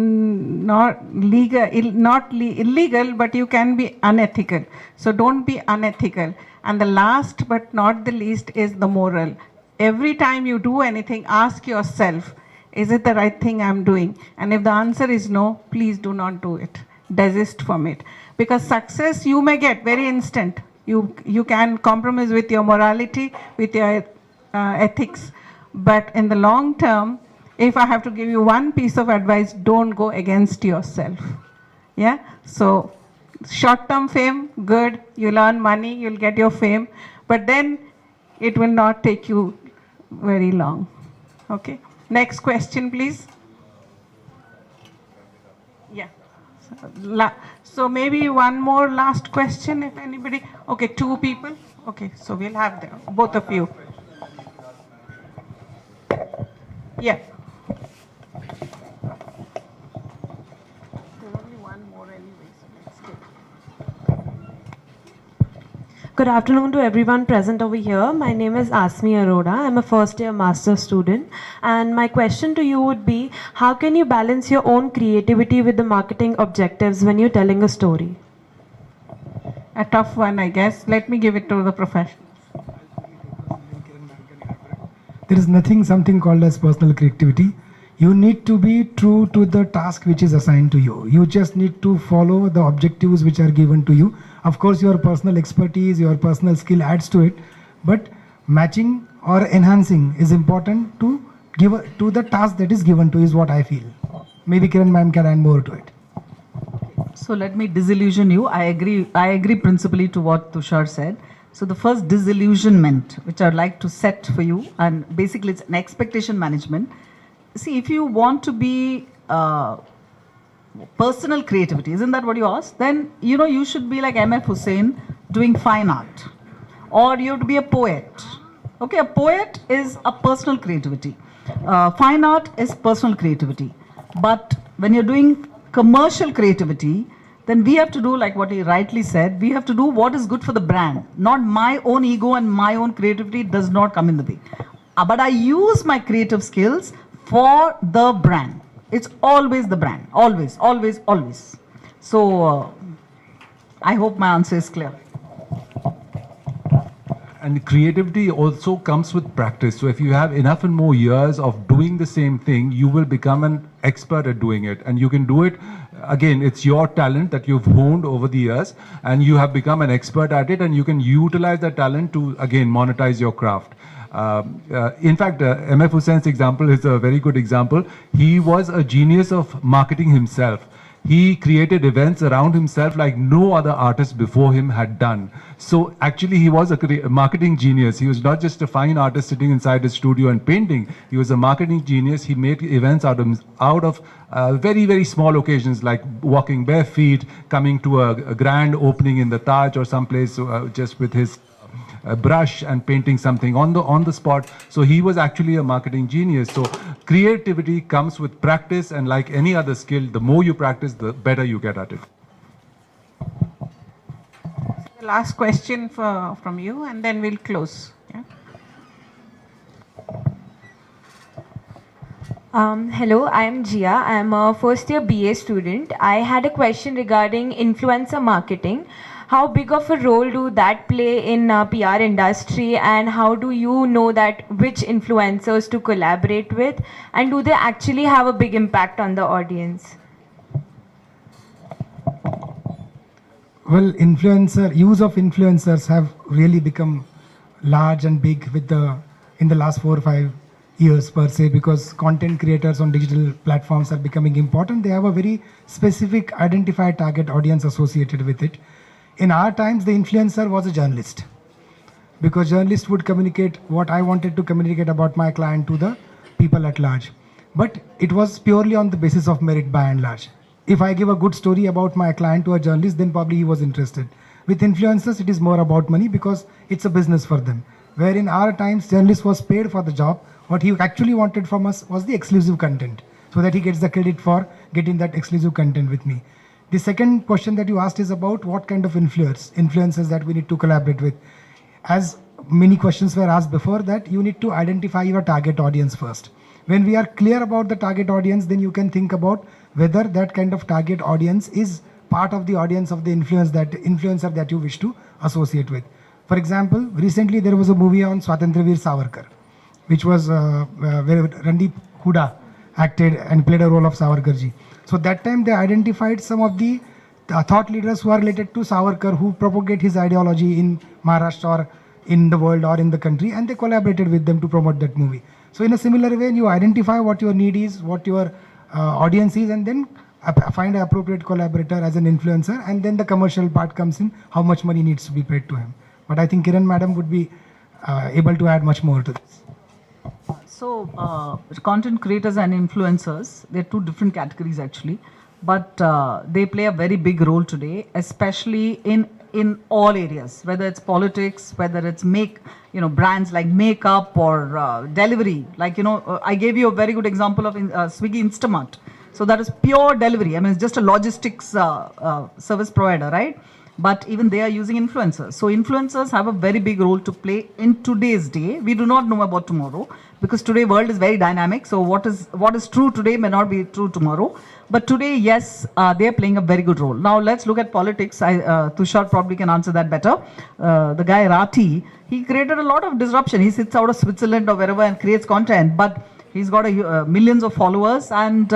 illegal, but you can be unethical. So don't be unethical. And the last but not the least is the moral. Every time you do anything, ask yourself, is it the right thing I'm doing? And if the answer is no, please do not do it. Desist from it. Because success you may get very instant. You can compromise with your morality, with your ethics. But in the long term, if I have to give you one piece of advice, don't go against yourself. Yeah? So short-term fame, good. You'll earn money, you'll get your fame. But then it will not take you very long. Okay? Next question, please. Yeah. So maybe one more last question, if anybody. Okay, 2 people. Okay, so we'll have them, both of you. Yeah. Good afternoon to everyone present over here. My name is Asmi Arora. I'm a first-year master's student. And my question to you would be, how can you balance your own creativity with the marketing objectives when you're telling a story? A tough one, I guess. Let me give it to the professionals. There is something called as personal creativity. You need to be true to the task which is assigned to you. You just need to follow the objectives which are given to you. Of course, your personal expertise, your personal skill adds to it, but matching or enhancing is important to give to the task that is given to, is what I feel. Maybe Kiran ma'am can add more to it. So let me disillusion you. I agree principally to what Tushar said. So the first disillusionment, which I'd like to set for you, and basically it's an expectation management. See, if you want to be personal creativity, isn't that what you asked? Then, you should be like M.F. Hussain doing fine art. Or you have to be a poet. Okay, a poet is a personal creativity. Fine art is personal creativity. But when you're doing commercial creativity, then we have to do like what he rightly said. We have to do what is good for the brand. Not my own ego and my own creativity does not come in the way. But I use my creative skills for the brand. It's always the brand. Always, always, always. So, I hope my answer is clear. And creativity also comes with practice. So if you have enough and more years of doing the same thing, you will become an expert at doing it. And you can do it, again, it's your talent that you've honed over the years, and you have become an expert at it, and you can utilize that talent to, again, monetize your craft. In fact, M.F. Hussain's example is a very good example. He was a genius of marketing himself. He created events around himself like no other artist before him had done. So actually he was a marketing genius. He was not just a fine artist sitting inside his studio and painting. He was a marketing genius. He made events out of very, very small occasions, like walking bare feet, coming to a grand opening in the Taj or someplace just with his brush and painting something on the spot. So he was actually a marketing genius. So creativity comes with practice, and like any other skill, the more you practice, the better you get at it. The last question from you, and then we'll close. Yeah? Hello, I am Jia. I am a first year BA student. I had a question regarding influencer marketing. How big of a role do that play in PR industry, and how do you know that which influencers to collaborate with, and do they actually have a big impact on the audience? Well, use of influencers have really become large and big in the last 4 or 5 years per se, because content creators on digital platforms are becoming important. They have a very specific identified target audience associated with it. In our times, the influencer was a journalist, because journalists would communicate what I wanted to communicate about my client to the people at large. But it was purely on the basis of merit by and large. If I give a good story about my client to a journalist, then probably he was interested. With influencers, it is more about money, because it's a business for them. Where in our times, journalist was paid for the job. What he actually wanted from us was the exclusive content, so that he gets the credit for getting that exclusive content with me. The second question that you asked is about what kind of influencers that we need to collaborate with. As many questions were asked before that, you need to identify your target audience first. When we are clear about the target audience, then you can think about whether that kind of target audience is part of the audience of the influencer that you wish to associate with. For example, recently there was a movie on Swatantraveer Savarkar, which was where Randeep Hooda acted and played a role of Savarkarji. So that time they identified some of the thought leaders who are related to Savarkar, who propagate his ideology in Maharashtra or in the world or in the country, and they collaborated with them to promote that movie. So in a similar way, you identify what your need is, what your audience is, and then find an appropriate collaborator as an influencer, and then the commercial part comes in, how much money needs to be paid to him. But I think Kiran madam would be able to add much more to this. So, content creators and influencers, they're two different categories actually, but they play a very big role today, especially in all areas, whether it's politics, whether it's brands like makeup or delivery. Like, I gave you a very good example of Swiggy Instamart. So that is pure delivery. I mean, it's just a logistics service provider, right? But even they are using influencers. So influencers have a very big role to play in today's day. We do not know about tomorrow, because today world is very dynamic. So what is true today may not be true tomorrow. But today, yes, they are playing a very good role. Now let's look at politics. Tushar probably can answer that better. The guy Rati, he created a lot of disruption. He sits out of Switzerland or wherever and creates content, but he's got millions of followers, and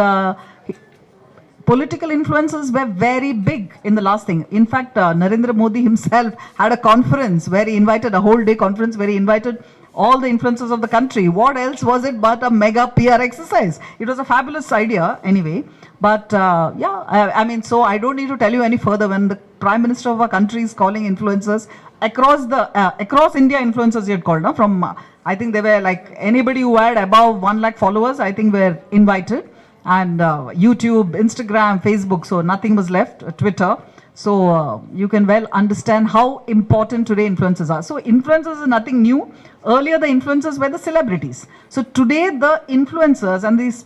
political influences were very big in the last thing. In fact, Narendra Modi himself had a conference where he invited, a whole day conference where he invited all the influencers of the country. What else was it but a mega PR exercise? It was a fabulous idea anyway. But I mean, so I don't need to tell you any further. When the Prime Minister of our country is calling influencers across India, influencers he had called, from I think they were like anybody who had above 1 lakh followers, I think were invited. And YouTube, Instagram, Facebook, so nothing was left, Twitter. So you can well understand how important today influencers are. So influencers is nothing new. Earlier the influencers were the celebrities. So today the influencers and these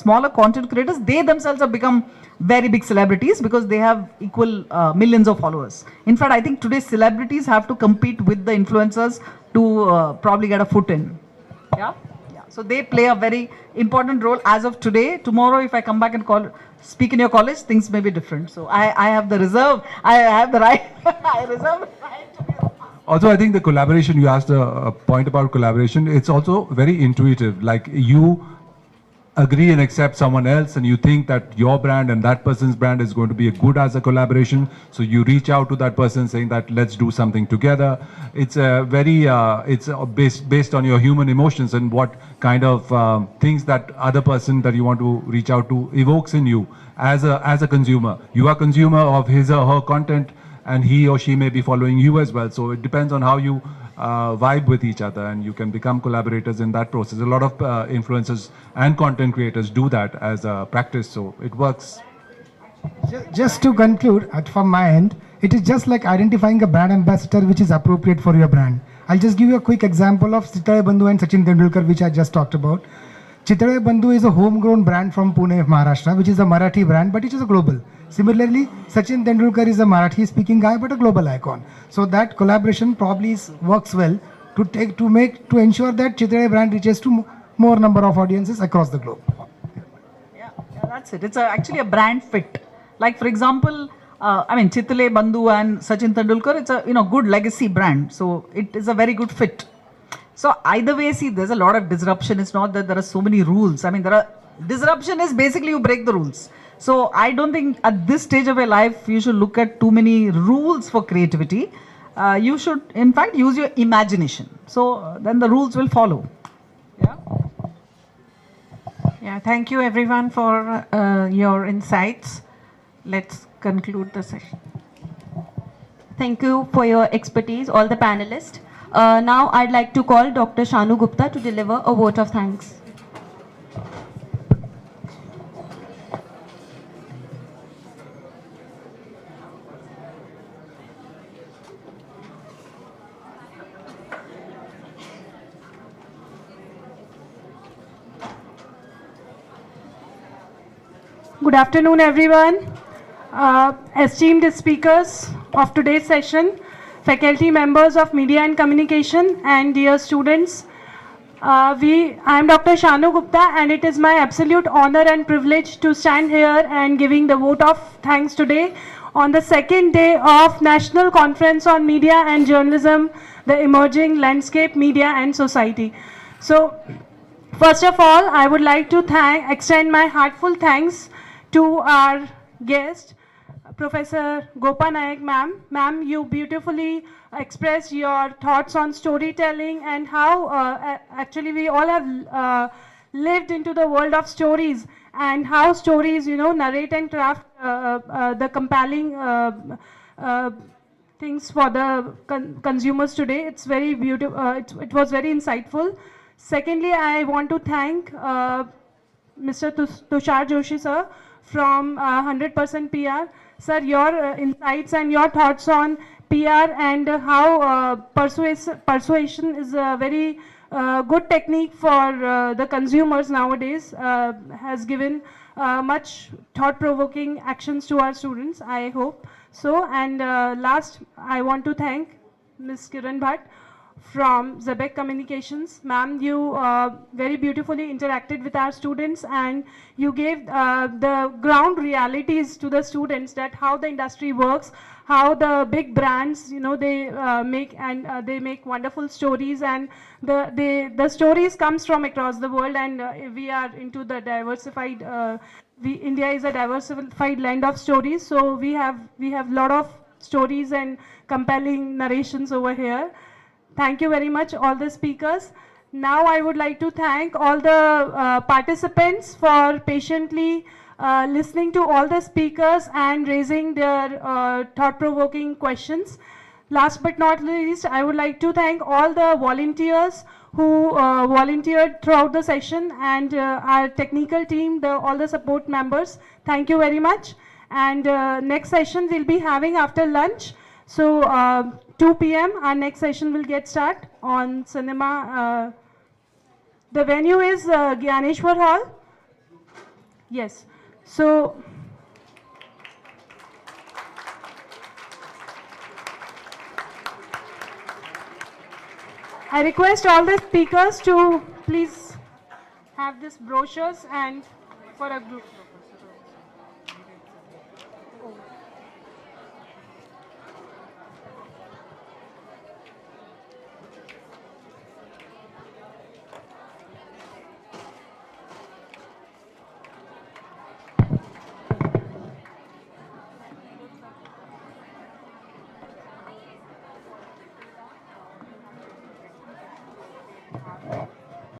smaller content creators, they themselves have become very big celebrities because they have equal millions of followers. In fact, I think today celebrities have to compete with the influencers to probably get a foot in. Yeah. So they play a very important role as of today. Tomorrow, if I come back and speak in your college, things may be different. So I have the reserve. I have the right. I reserve the right to be. Also, I think the collaboration, you asked a point about collaboration. It's also very intuitive. Like you agree and accept someone else, and you think that your brand and that person's brand is going to be good as a collaboration. So you reach out to that person saying that let's do something together. It's based on your human emotions and what kind of things that other person that you want to reach out to evokes in you as a consumer. You are consumer of his or her content, and he or she may be following you as well. So it depends on how you vibe with each other, and you can become collaborators in that process. A lot of influencers and content creators do that as a practice, so it works. Just to conclude, from my end, it is just like identifying a brand ambassador which is appropriate for your brand. I'll just give you a quick example of Chitale Bandhu and Sachin Tendulkar, which I just talked about. Chitale Bandhu is a homegrown brand from Pune, Maharashtra, which is a Marathi brand, but it is a global. Similarly, Sachin Tendulkar is a Marathi-speaking guy, but a global icon. So that collaboration probably works well to ensure that Chitale brand reaches to more number of audiences across the globe. Yeah, that's it. It's actually a brand fit. Like for example, I mean, Chitale Bandhu and Sachin Tendulkar, it's a good legacy brand. So it is a very good fit. So either way, see, there's a lot of disruption. It's not that there are so many rules. I mean, disruption is basically you break the rules. So I don't think at this stage of your life, you should look at too many rules for creativity. You should, in fact, use your imagination. So then the rules will follow. Yeah. Yeah, thank you everyone for your insights. Let's conclude the session. Thank you for your expertise, all the panelists. Now I'd like to call Dr. Shanu Gupta to deliver a vote of thanks. Good afternoon, everyone. Esteemed speakers of today's session, faculty members of Media and Communication, and dear students, I am Dr. Shanu Gupta, and it is my absolute honor and privilege to stand here and giving the vote of thanks today on the second day of National Conference on Media and Journalism, the Emerging Landscape, Media and Society. So, first of all, I would like to extend my heartfelt thanks to our guest, Professor Gopa Nayak ma'am. Ma'am, you beautifully expressed your thoughts on storytelling and how actually we all have lived into the world of stories, and how stories, narrate and craft the compelling things for the consumers today. It's very beautiful. It was very insightful. Secondly, I want to thank Mr. Tushar Joshi sir from 100% PR. Sir, your insights and your thoughts on PR and how persuasion is a very good technique for the consumers nowadays has given much thought-provoking actions to our students, I hope so. And last, I want to thank Ms. Kiran Bhatt from Zebek Communications. Ma'am, you very beautifully interacted with our students, and you gave the ground realities to the students, that how the industry works, how the big brands, they make wonderful stories, and the stories comes from across the world, and we are into the diversified. India is a diversified land of stories, so we have lot of stories and compelling narrations over here. Thank you very much, all the speakers. Now I would like to thank all the participants for patiently listening to all the speakers and raising their thought-provoking questions. Last but not least, I would like to thank all the volunteers who volunteered throughout the session, and our technical team, all the support members. Thank you very much. And next session we'll be having after lunch. So 2 p.m. our next session will get start on cinema. The venue is Gyaneshwar Hall. Yes. So I request all the speakers to please have these brochures and for a group.